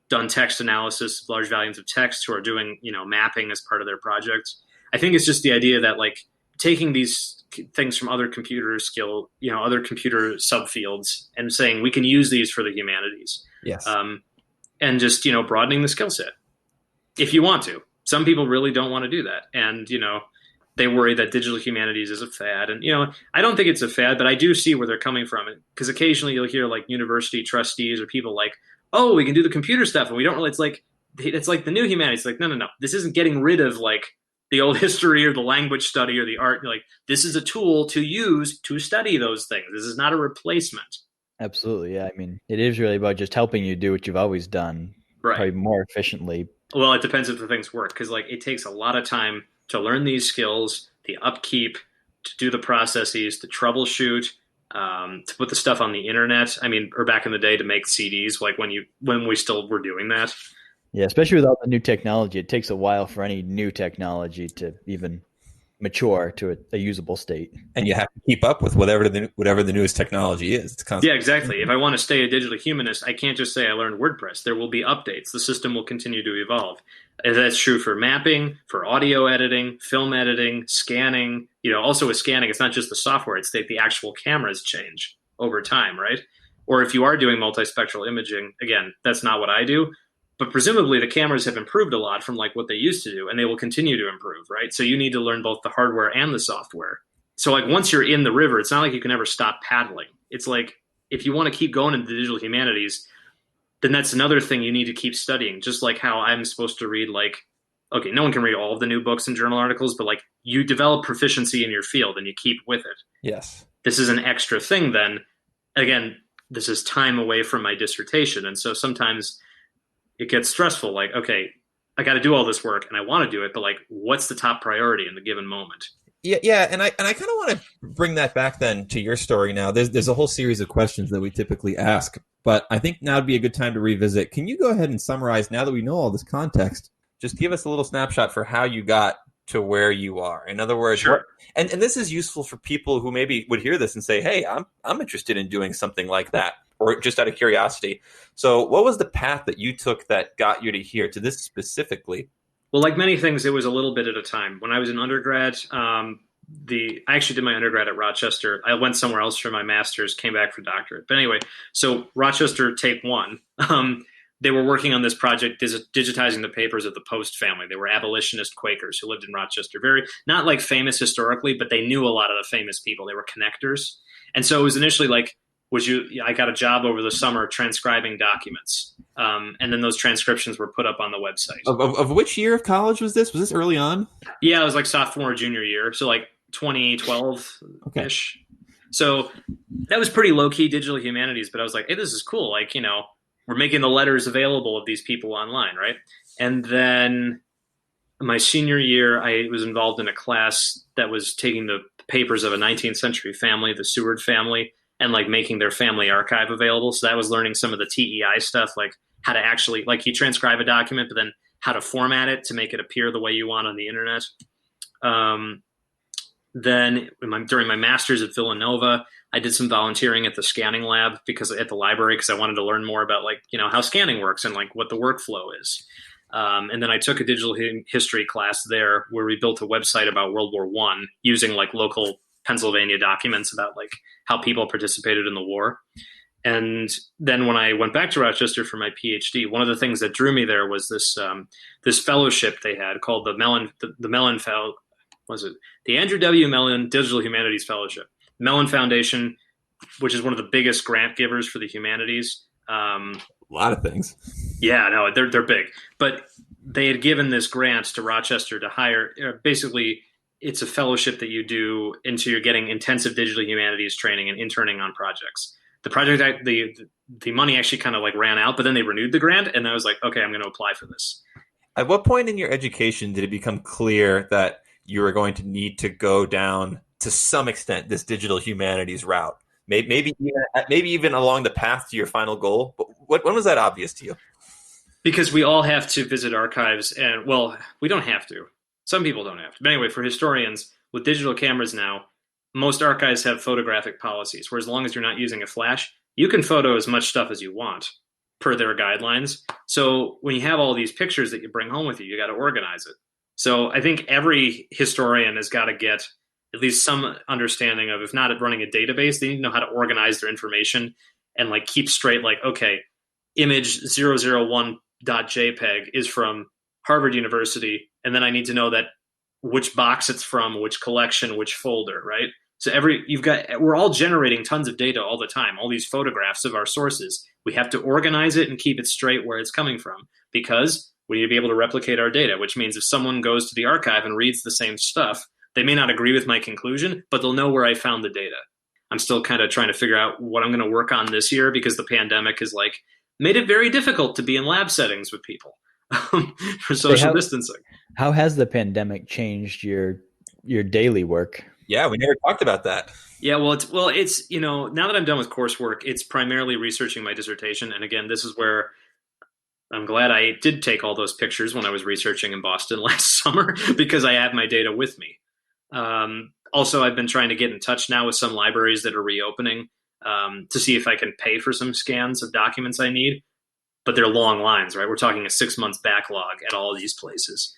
done text analysis of large volumes of text, who are doing, you know, mapping as part of their projects. I think it's just the idea that like taking these things from other computer skill, you know, other computer subfields and saying we can use these for the humanities. Yes. And just, you know, broadening the skill set if you want to. Some people really don't want to do that. And, you know, they worry that digital humanities is a fad. And, you know, I don't think it's a fad, but I do see where they're coming from. Because occasionally you'll hear like university trustees or people like, oh, we can do the computer stuff. And we don't really, it's like the new humanities. It's like, no. This isn't getting rid of like the old history or the language study or the art. Like, this is a tool to use to study those things. This is not a replacement. Absolutely. Yeah. I mean, it is really about just helping you do what you've always done, right, probably more efficiently. Well, it depends if the things work, because like it takes a lot of time to learn these skills, the upkeep, to do the processes, to troubleshoot, to put the stuff on the internet. I mean, or back in the day to make CDs, like when we still were doing that. Yeah, especially with all the new technology, it takes a while for any new technology to even mature to a usable state. And you have to keep up with whatever the newest technology is. It's constant. Yeah, exactly. If I want to stay a digital humanist, I can't just say I learned WordPress. There will be updates. The system will continue to evolve. And that's true for mapping, for audio editing, film editing, scanning. You know, also with scanning, it's not just the software. It's that the actual cameras change over time, right? Or if you are doing multispectral imaging, again, that's not what I do. But presumably the cameras have improved a lot from like what they used to do, and they will continue to improve, right? So you need to learn both the hardware and the software. So like once you're in the river, it's not like you can ever stop paddling. It's like if you want to keep going into the digital humanities, then that's another thing you need to keep studying. Just like how I'm supposed to read, like, okay, no one can read all of the new books and journal articles, but like you develop proficiency in your field and you keep with it. Yes. This is an extra thing then. Again, this is time away from my dissertation. And so sometimes it gets stressful. Like, okay, I got to do all this work and I want to do it, but like, what's the top priority in the given moment? Yeah, and I kind of want to bring that back then to your story now. There's a whole series of questions that we typically ask, but I think now would be a good time to revisit. Can you go ahead and summarize, now that we know all this context, just give us a little snapshot for how you got to where you are? In other words, sure. And this is useful for people who maybe would hear this and say, hey, I'm interested in doing something like that, or just out of curiosity. So what was the path that you took that got you to here, to this specifically? Well, like many things, it was a little bit at a time. When I was an undergrad, I actually did my undergrad at Rochester. I went somewhere else for my master's, came back for doctorate. But anyway, so Rochester Tape 1, they were working on this project, digitizing the papers of the Post family. They were abolitionist Quakers who lived in Rochester. Very, not like famous historically, but they knew a lot of the famous people. They were connectors. And so it was initially like, I got a job over the summer transcribing documents. And then those transcriptions were put up on the website. Of which year of college was this? Was this early on? Yeah, it was like sophomore, junior year. So like 2012-ish. Okay. So that was pretty low-key digital humanities. But I was like, hey, this is cool. Like, you know, we're making the letters available of these people online, right? And then my senior year, I was involved in a class that was taking the papers of a 19th century family, the Seward family, and like making their family archive available. So that was learning some of the TEI stuff, like how to actually, like, you transcribe a document, but then how to format it to make it appear the way you want on the internet. Then during my master's at Villanova, I did some volunteering at the scanning lab at the library, because I wanted to learn more about, like, how scanning works and like what the workflow is. And then I took a digital history class there where we built a website about World War I using like local Pennsylvania documents about like how people participated in the war. And then when I went back to Rochester for my PhD, one of the things that drew me there was this fellowship they had called the Mellon Fellow. Was it the Andrew W. Mellon Digital Humanities Fellowship? Mellon Foundation, which is one of the biggest grant givers for the humanities. A lot of things. Yeah, no, they're big. But they had given this grant to Rochester to hire. Basically, it's a fellowship that you do until you're getting intensive digital humanities training and interning on projects. The project, the money actually kind of like ran out, but then they renewed the grant, and I was like, okay, I'm going to apply for this. At what point in your education did it become clear that you were going to need to go down, to some extent, this digital humanities route? Maybe even along the path to your final goal. But when was that obvious to you? Because we all have to visit archives, and well, we don't have to. Some people don't have to. But anyway, for historians, with digital cameras now, most archives have photographic policies, where as long as you're not using a flash, you can photo as much stuff as you want per their guidelines. So when you have all these pictures that you bring home with you, you got to organize it. So I think every historian has got to get at least some understanding of, if not running a database, they need to know how to organize their information and like keep straight, like, okay, image 001.jpg is from Harvard University, and then I need to know that which box it's from, which collection, which folder, right? So we're all generating tons of data all the time, all these photographs of our sources. We have to organize it and keep it straight where it's coming from, because we need to be able to replicate our data, which means if someone goes to the archive and reads the same stuff, they may not agree with my conclusion, but they'll know where I found the data. I'm still kind of trying to figure out what I'm going to work on this year, because the pandemic has like made it very difficult to be in lab settings with people for social distancing. How has the pandemic changed your daily work? Yeah, we never talked about that. Yeah, well, it's now that I'm done with coursework, it's primarily researching my dissertation. And again, this is where I'm glad I did take all those pictures when I was researching in Boston last summer, because I have my data with me. Also, I've been trying to get in touch now with some libraries that are reopening to see if I can pay for some scans of documents I need. But they're long lines, right? We're talking a 6 months backlog at all of these places.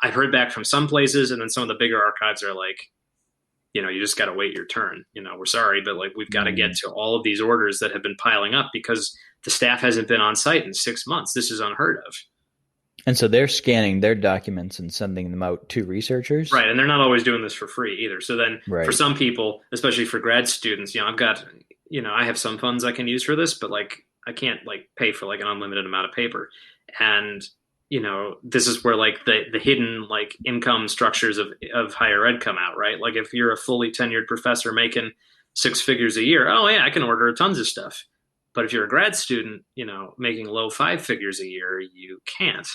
I've heard back from some places, and then some of the bigger archives are like, you just got to wait your turn. We're sorry, but like we've got to get to all of these orders that have been piling up because the staff hasn't been on site in 6 months. This is unheard of. And so they're scanning their documents and sending them out to researchers? Right, and they're not always doing this for free either. So then for some people, especially for grad students, I've got, I have some funds I can use for this, but like I can't like pay for like an unlimited amount of paper. And this is where like the hidden like income structures of higher ed come out, right? Like if you're a fully tenured professor making 6 figures a year, oh yeah, I can order tons of stuff. But if you're a grad student, making low 5 figures a year, you can't,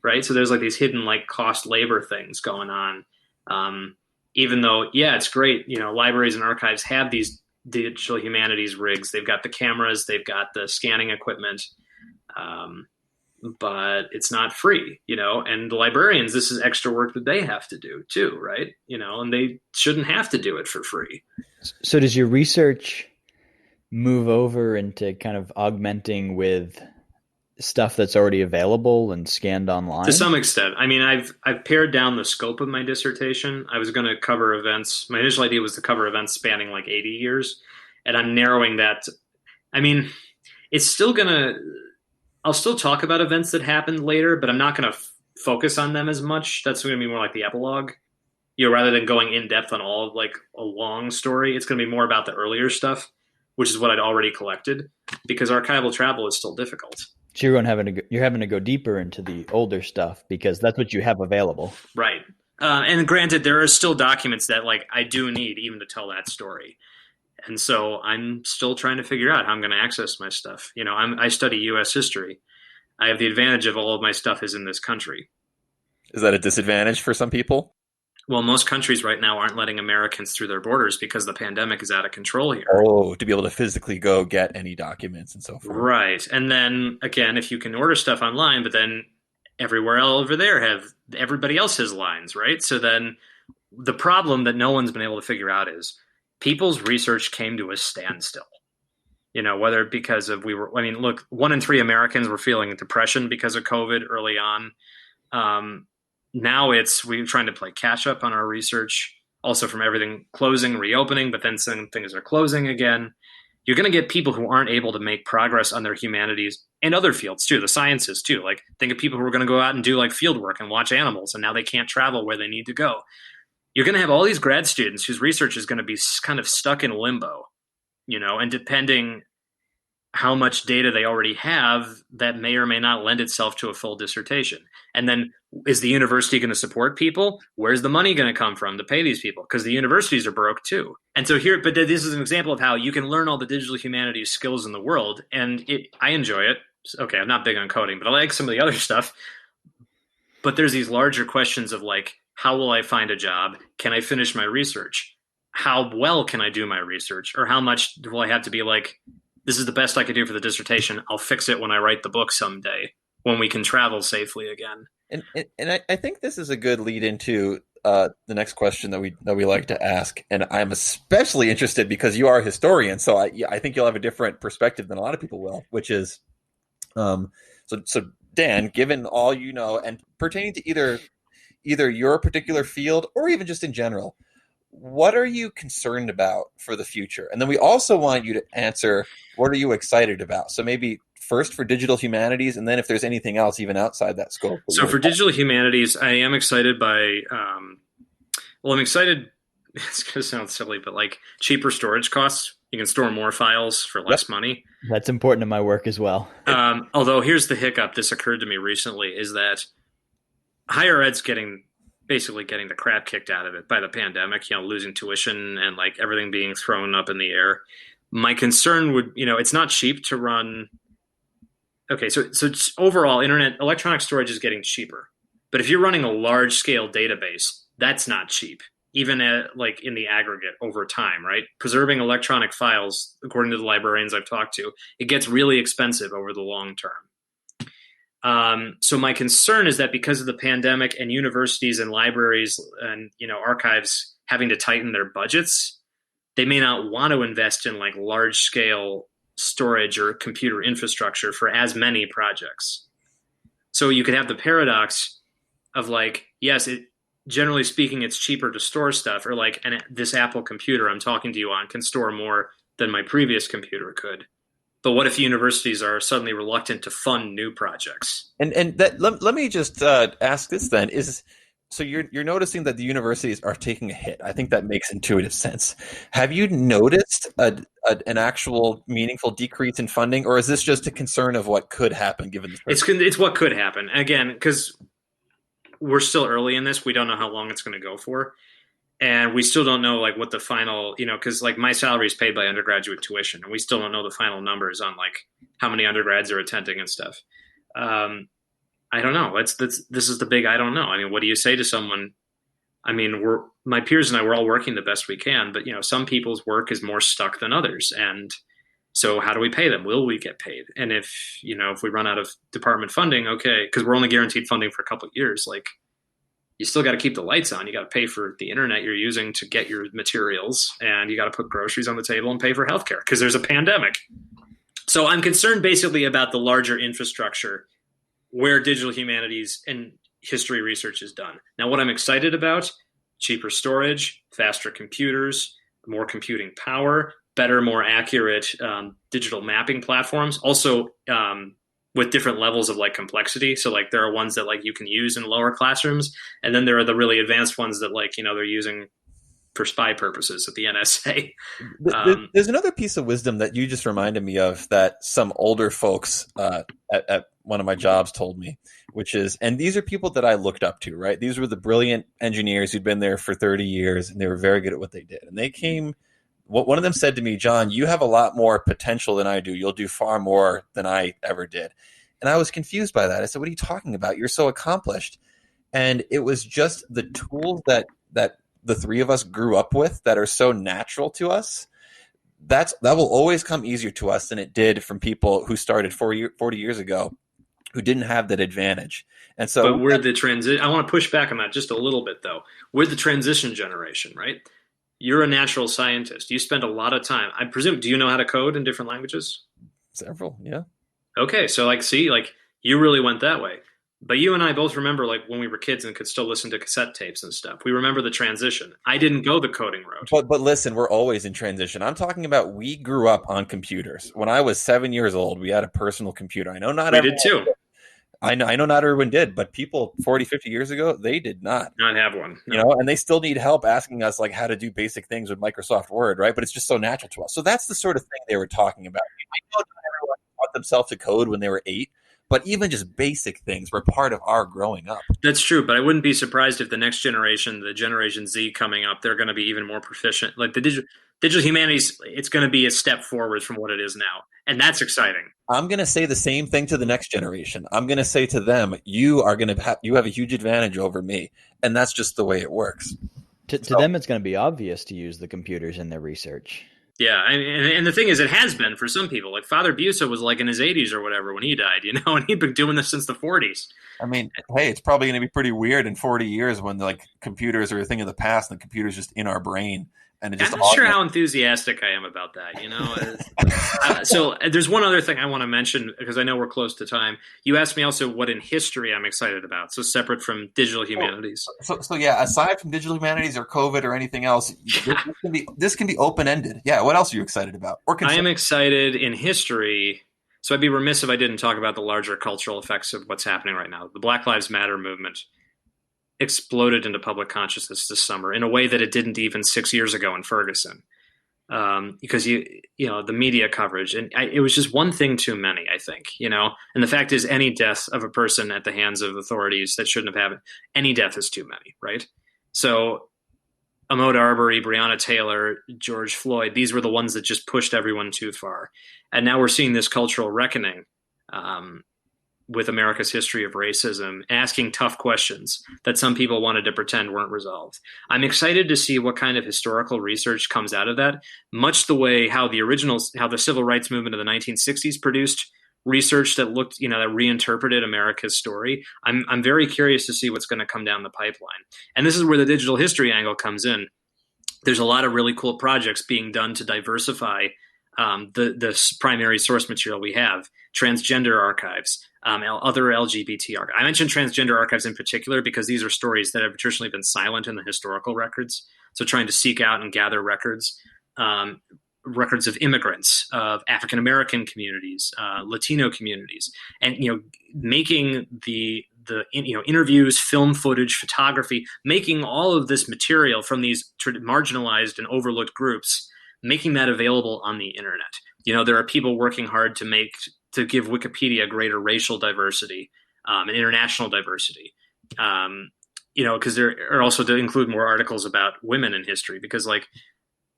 right? So there's like these hidden like cost labor things going on. Even though, yeah, it's great, libraries and archives have these digital humanities rigs. They've got the cameras, they've got the scanning equipment. But it's not free, and the librarians, this is extra work that they have to do too, right? And they shouldn't have to do it for free. So does your research move over into kind of augmenting with stuff that's already available and scanned online? To some extent. I mean, I've pared down the scope of my dissertation. I was going to cover events. My initial idea was to cover events spanning like 80 years, and I'm narrowing that. I mean, it's still going to... I'll still talk about events that happened later, but I'm not going to focus on them as much. That's going to be more like the epilogue, rather than going in depth on all of like a long story. It's going to be more about the earlier stuff, which is what I'd already collected, because archival travel is still difficult. So you're having to go deeper into the older stuff because that's what you have available. Right. And granted, there are still documents that like I do need even to tell that story. And so I'm still trying to figure out how I'm going to access my stuff. I study U.S. history. I have the advantage of all of my stuff is in this country. Is that a disadvantage for some people? Well, most countries right now aren't letting Americans through their borders because the pandemic is out of control here. Oh, to be able to physically go get any documents and so forth. Right. And then again, if you can order stuff online, but then everywhere over there everybody else has lines, right? So then the problem that no one's been able to figure out is people's research came to a standstill. Whether because of look, 1 in 3 Americans were feeling depression because of COVID early on. Now we're trying to play catch up on our research, also from everything closing, reopening, but then some things are closing again. You're going to get people who aren't able to make progress on their humanities and other fields too, the sciences too. Like think of people who are going to go out and do like field work and watch animals, and now they can't travel where they need to go. You're going to have all these grad students whose research is going to be kind of stuck in limbo, and depending how much data they already have, that may or may not lend itself to a full dissertation. And then is the university going to support people? Where's the money going to come from to pay these people? Because the universities are broke too. And so but this is an example of how you can learn all the digital humanities skills in the world. And I enjoy it. Okay, I'm not big on coding, but I like some of the other stuff. But there's these larger questions of like, how will I find a job? Can I finish my research? How well can I do my research? Or how much will I have to be like, this is the best I could do for the dissertation. I'll fix it when I write the book someday, when we can travel safely again. And I think this is a good lead into the next question that we like to ask. And I'm especially interested because you are a historian, so I think you'll have a different perspective than a lot of people will, which is, so Dan, given all you know and pertaining to either your particular field or even just in general, what are you concerned about for the future? And then we also want you to answer, what are you excited about? So maybe first for digital humanities, and then if there's anything else even outside that scope. So for digital humanities, I am excited by, I'm excited, it's going to sound silly, but like cheaper storage costs. You can store more files for less money. That's important to my work as well. Although here's the hiccup, this occurred to me recently, is that higher ed's basically getting the crap kicked out of it by the pandemic, losing tuition and like everything being thrown up in the air. My concern would, it's not cheap to run. Okay, so overall, electronic storage is getting cheaper. But if you're running a large scale database, that's not cheap, even like in the aggregate over time, right? Preserving electronic files, according to the librarians I've talked to, it gets really expensive over the long term. So my concern is that because of the pandemic and universities and libraries and archives having to tighten their budgets, they may not want to invest in like large scale storage or computer infrastructure for as many projects. So you could have the paradox of like, yes, generally speaking, it's cheaper to store stuff, or like this Apple computer I'm talking to you on can store more than my previous computer could. But what if universities are suddenly reluctant to fund new projects? And that let me just ask this then: so you're noticing that the universities are taking a hit? I think that makes intuitive sense. Have you noticed an actual meaningful decrease in funding, or is this just a concern of what could happen given the? It's what could happen again, because we're still early in this. We don't know how long it's going to go for. And we still don't know like what the final, because like my salary is paid by undergraduate tuition, and we still don't know the final numbers on like how many undergrads are attending and stuff. I don't know. This is the big I don't know. I mean, what do you say to someone? I mean, my peers and I, we're all working the best we can, but some people's work is more stuck than others, and so how do we pay them? Will we get paid? And if we run out of department funding, okay, because we're only guaranteed funding for a couple of years, like. You still got to keep the lights on. You got to pay for the internet you're using to get your materials, and you got to put groceries on the table and pay for healthcare because there's a pandemic. So I'm concerned basically about the larger infrastructure where digital humanities and history research is done. Now, what I'm excited about, cheaper storage, faster computers, more computing power, better, more accurate digital mapping platforms. Also, with different levels of like complexity. So like there are ones that like you can use in lower classrooms, and then there are the really advanced ones that like they're using for spy purposes at the NSA. There's another piece of wisdom that you just reminded me of that some older folks at one of my jobs told me, which is, and these are people that I looked up to, right? These were the brilliant engineers who'd been there for 30 years, and they were very good at what they did. And they came. One of them said to me, John, you have a lot more potential than I do. You'll do far more than I ever did. And I was confused by that. I said, what are you talking about? You're so accomplished. And it was just the tools that that the three of us grew up with that are so natural to us, that will always come easier to us than it did from people who started 40 years ago who didn't have that advantage. And so, But we're the transition. I want to push back on that just a little bit, though. We're the transition generation, right? You're a natural scientist. You spend a lot of time. I presume. Do you know how to code in different languages? several, yeah. Okay, so like, see, like you really went that way. But you and I both remember like when we were kids and could still listen to cassette tapes and stuff. We remember the transition. I didn't go the coding route. But listen, we're always in transition. I'm talking about we grew up on computers. When I was 7 years old, we had a personal computer. I know not We everyone did too. I know not everyone did, but people 40, 50 years ago, they did not. Not have one. No. You know, and they still need help asking us like how to do basic things with Microsoft Word, right? But it's just so natural to us. So that's the sort of thing they were talking about. I know not everyone taught themselves to code when they were 8, but even just basic things were part of our growing up. That's true, but I wouldn't be surprised if the next generation, the Generation Z coming up, they're going to be even more proficient. Like the digital humanities, it's going to be a step forward from what it is now, and that's exciting. I'm going to say the same thing to the next generation. I'm going to say to them, you have a huge advantage over me, and that's just the way it works. To them, it's going to be obvious to use the computers in their research. Yeah, and the thing is, it has been for some people. Like Father Busa was like in his 80s or whatever when he died, you know, and he'd been doing this since the 40s. I mean, hey, it's probably going to be pretty weird in 40 years when like computers are a thing of the past and the computer's just in our brain. And it just I'm not sure how enthusiastic I am about that, you know. So there's one other thing I want to mention because I know we're close to time. You asked me also what in history I'm excited about, so separate from digital humanities. So yeah, aside from digital humanities or COVID or anything else, this can be open-ended. Yeah, what else are you excited about? I am excited in history. So I'd be remiss if I didn't talk about the larger cultural effects of what's happening right now. The Black Lives Matter movement exploded into public consciousness this summer in a way that it didn't even 6 years ago in Ferguson, because you know the media coverage, and it was just one thing too many, I think, you know. And the fact is, any death of a person at the hands of authorities that shouldn't have happened, any death is too many, right? So Ahmaud Arbery, Breonna Taylor, George Floyd, these were the ones that just pushed everyone too far, and now we're seeing this cultural reckoning. With America's history of racism, asking tough questions that some people wanted to pretend weren't resolved. I'm excited to see what kind of historical research comes out of that, much the way how the civil rights movement of the 1960s produced research that looked, you know, that reinterpreted America's story. I'm very curious to see what's going to come down the pipeline. And this is where the digital history angle comes in. There's a lot of really cool projects being done to diversify the primary source material we have, Transgender Archives, other LGBT archives. I mentioned Transgender Archives in particular because these are stories that have traditionally been silent in the historical records. So trying to seek out and gather records of immigrants, of African American communities, Latino communities, and making the interviews, film footage, photography, making all of this material from these marginalized and overlooked groups, making that available on the internet. There are people working hard to give Wikipedia greater racial diversity and international diversity. Because there are also to include more articles about women in history. Because, like,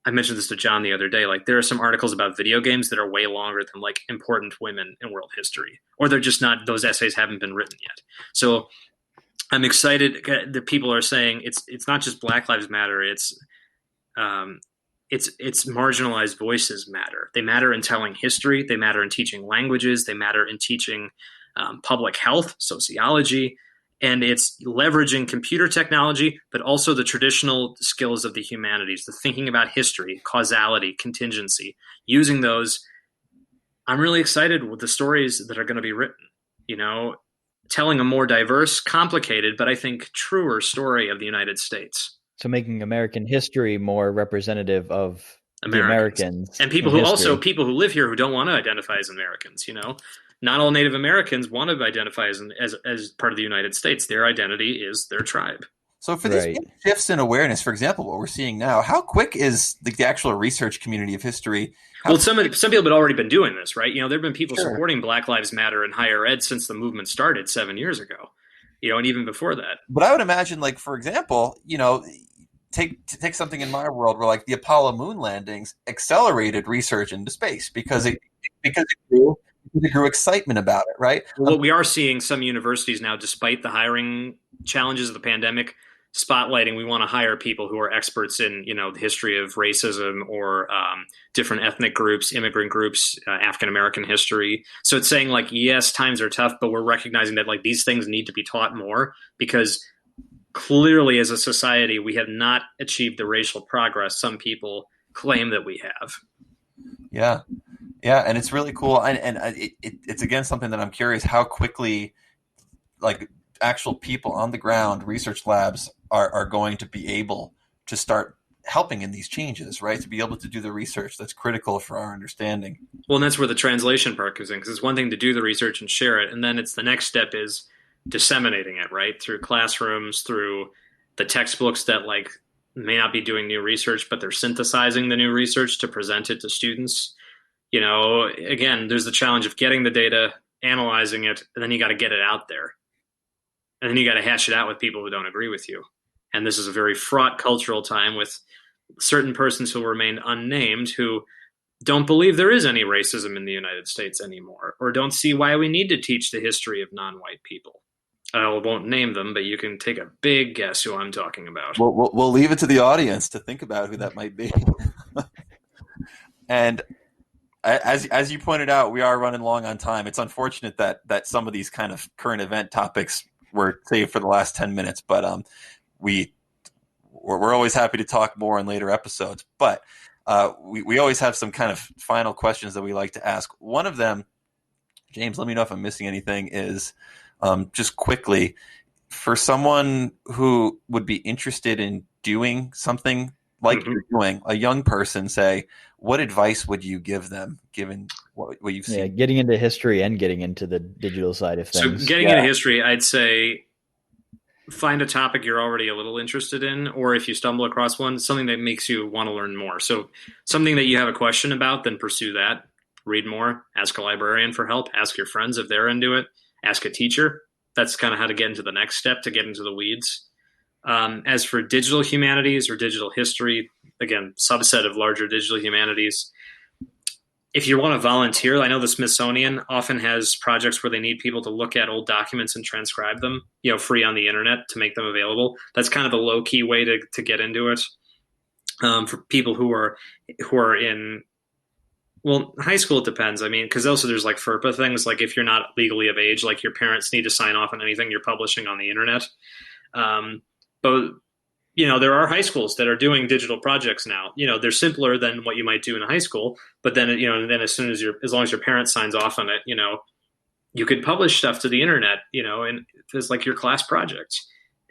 I mentioned this to John the other day, like there are some articles about video games that are way longer than like important women in world history, or they're just not. Those essays haven't been written yet. So I'm excited that people are saying it's not just Black Lives Matter. It's marginalized voices matter. They matter in telling history. They matter in teaching languages. They matter in teaching public health, sociology, and it's leveraging computer technology, but also the traditional skills of the humanities, the thinking about history, causality, contingency, using those. I'm really excited with the stories that are going to be written, telling a more diverse, complicated, but I think truer story of the United States. So making American history more representative of the Americans. And people who live here who don't want to identify as Americans, Not all Native Americans want to identify as part of the United States. Their identity is their tribe. So for these shifts in awareness, for example, what we're seeing now, how quick is the actual research community of history? Some people had already been doing this, right? There have been people supporting Black Lives Matter in higher ed since the movement started 7 years ago, and even before that. But I would imagine, like, for example, take something in my world where, like, the Apollo moon landings accelerated research into space because it grew excitement about it, right? Well, what we are seeing some universities now, despite the hiring challenges of the pandemic, spotlighting, we want to hire people who are experts in, the history of racism or different ethnic groups, immigrant groups, African American history. So it's saying like, yes, times are tough, but we're recognizing that like these things need to be taught more, because clearly as a society we have not achieved the racial progress some people claim that we have. Yeah, and it's really cool, and it's again something that I'm curious how quickly, like, actual people on the ground, research labs are going to be able to start helping in these changes, right? To be able to do the research that's critical for our understanding. Well, and that's where the translation part comes in, because it's one thing to do the research and share it, and then it's the next step is disseminating it, right? Through classrooms, through the textbooks that like may not be doing new research, but they're synthesizing the new research to present it to students. Again, there's the challenge of getting the data, analyzing it, and then you got to get it out there. And then you got to hash it out with people who don't agree with you. And this is a very fraught cultural time with certain persons who remain unnamed who don't believe there is any racism in the United States anymore, or don't see why we need to teach the history of non-white people. I won't name them, but you can take a big guess who I'm talking about. We'll leave it to the audience to think about who that might be. And as you pointed out, we are running long on time. It's unfortunate that some of these kind of current event topics were saved for the last 10 minutes, but we're always happy to talk more in later episodes. But we always have some kind of final questions that we like to ask. One of them, James, let me know if I'm missing anything, is just quickly, for someone who would be interested in doing something like you're doing, a young person, say, what advice would you give them, given what you've seen? Yeah, getting into history and getting into the digital side of things. So getting into history, I'd say find a topic you're already a little interested in, or if you stumble across one, something that makes you want to learn more. So something that you have a question about, then pursue that. Read more, ask a librarian for help, ask your friends if they're into it, ask a teacher. That's kind of how to get into the next step, to get into the weeds. As for digital humanities or digital history, again, subset of larger digital humanities, if you want to volunteer, I know the Smithsonian often has projects where they need people to look at old documents and transcribe them, free on the internet to make them available. That's kind of a low-key way to get into it. For people who are in, well, high school, it depends. I mean, because also there's like FERPA things, like if you're not legally of age, like your parents need to sign off on anything you're publishing on the internet. But there are high schools that are doing digital projects now. They're simpler than what you might do in a high school. But then, then as long as your parent signs off on it, you could publish stuff to the internet, and it's like your class project.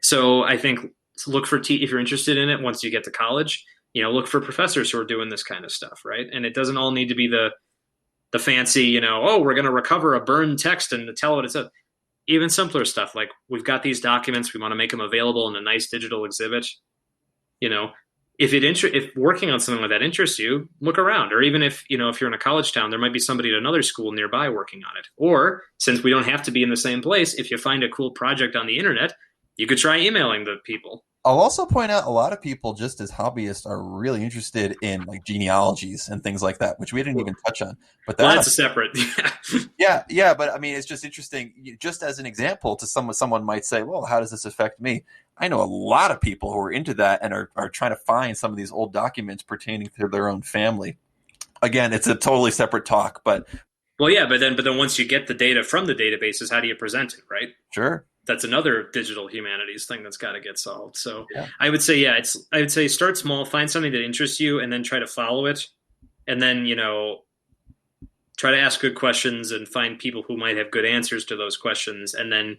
So I think look for if you're interested in it once you get to college, look for professors who are doing this kind of stuff, right? And it doesn't all need to be the fancy, we're going to recover a burned text and tell what it says. Even simpler stuff, like we've got these documents, we want to make them available in a nice digital exhibit. If working on something like that interests you, look around. Or even if you're in a college town, there might be somebody at another school nearby working on it. Or since we don't have to be in the same place, if you find a cool project on the internet, you could try emailing the people. I'll also point out a lot of people, just as hobbyists, are really interested in like genealogies and things like that, which we didn't even touch on. But that's a separate. Yeah. But I mean, it's just interesting. Just as an example, to someone might say, "Well, how does this affect me?" I know a lot of people who are into that and are trying to find some of these old documents pertaining to their own family. Again, it's a totally separate talk, but then once you get the data from the databases, how do you present it, right? Sure. That's another digital humanities thing that's got to get solved. So yeah. I would say start small, find something that interests you, and then try to follow it. And then, try to ask good questions and find people who might have good answers to those questions. And then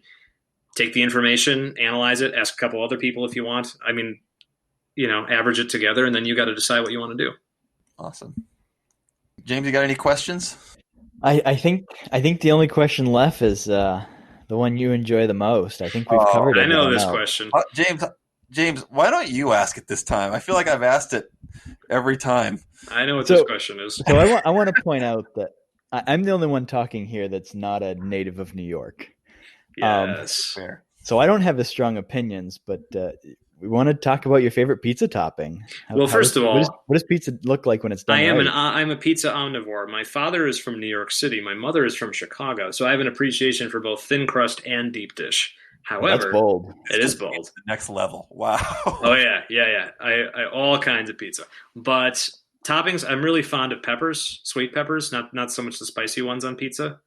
take the information, analyze it, ask a couple other people if you want. I mean, average it together, and then you got to decide what you want to do. Awesome. James, you got any questions? I think the only question left is the one you enjoy the most. I think we've covered it. I know this question. James, why don't you ask it this time? I feel like I've asked it every time. I know what this question is. So I want to point out that I'm the only one talking here that's not a native of New York. Yes. Fair. So I don't have as strong opinions, but we want to talk about your favorite pizza topping. First of all, what does pizza look like when it's done right? I'm a pizza omnivore. My father is from New York City. My mother is from Chicago. So I have an appreciation for both thin crust and deep dish. That's However, bold. it is bold. The next level. Wow. Oh yeah. I all kinds of pizza, but toppings. I'm really fond of peppers, sweet peppers, not so much the spicy ones on pizza.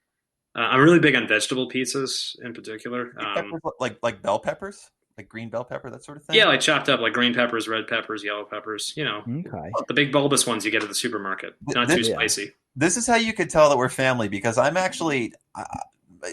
I'm really big on vegetable pizzas in particular. Peppers, like bell peppers, like green bell pepper, that sort of thing. Yeah, like chopped up, like green peppers, red peppers, yellow peppers. Okay. The big bulbous ones you get at the supermarket. Not too spicy. This is how you could tell that we're family, because I'm actually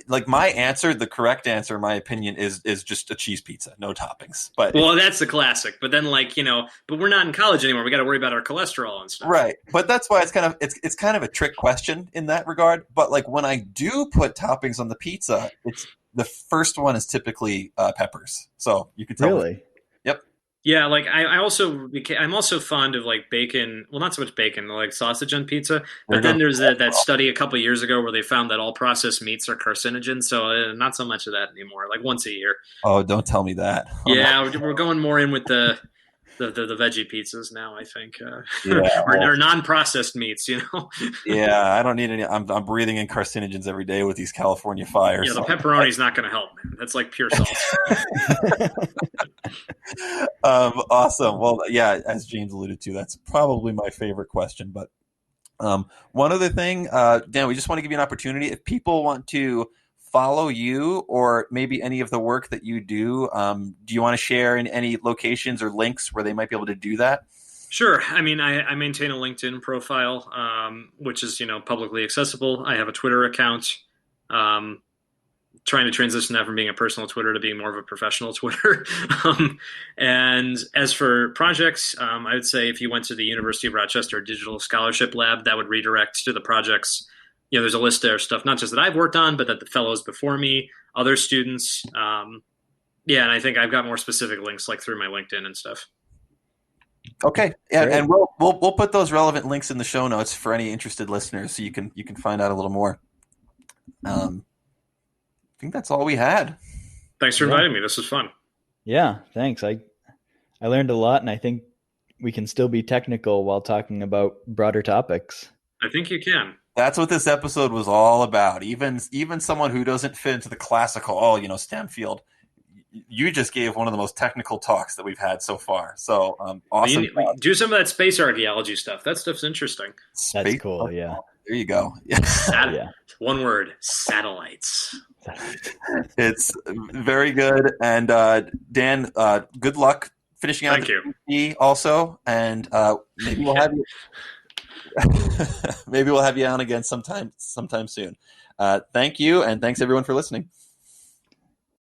like, my answer, the correct answer, in my opinion, is just a cheese pizza, no toppings. But well, that's the classic. But then, but we're not in college anymore. We got to worry about our cholesterol and stuff. Right. But that's why it's kind of a trick question in that regard. But like, when I do put toppings on the pizza, it's the first one is typically peppers. So you could tell. Really? Yep. Yeah, like I'm also fond of like bacon. Well, not so much bacon, like sausage on pizza. But then there's that study a couple of years ago where they found that all processed meats are carcinogens. So not so much of that anymore. Like once a year. Oh, don't tell me that. Yeah, we're going more in with the veggie pizzas now, I think, Yeah, or non-processed meats. Yeah, I don't need any. I'm breathing in carcinogens every day with these California fires. Yeah, the pepperoni's not going to help, man. That's like pure salt. Awesome. Well, yeah, as James alluded to, that's probably my favorite question. But one other thing, Dan, we just want to give you an opportunity. If people want to follow you or maybe any of the work that you do you want to share in any locations or links where they might be able to do that? Sure. I mean, I maintain a LinkedIn profile, which is, publicly accessible. I have a Twitter account, trying to transition that from being a personal Twitter to being more of a professional Twitter. And as for projects, I would say if you went to the University of Rochester Digital Scholarship Lab, that would redirect to the projects. There's a list there of stuff, not just that I've worked on, but that the fellows before me, other students. And I think I've got more specific links like through my LinkedIn and stuff. Okay, and we'll put those relevant links in the show notes for any interested listeners, so you can find out a little more. I think that's all we had. Thanks for inviting me. This was fun. Yeah, thanks. I learned a lot, and I think we can still be technical while talking about broader topics. I think you can. That's what this episode was all about. Even someone who doesn't fit into the classical, STEM field, you just gave one of the most technical talks that we've had so far. So awesome. Do some of that space archaeology stuff. That stuff's interesting. That's cool. Yeah. There you go. Yeah. One word: satellites. It's very good. And Dan, good luck finishing out. Thank you. Also, and maybe we'll have you. Maybe we'll have you on again sometime soon. Thank you, and thanks everyone for listening.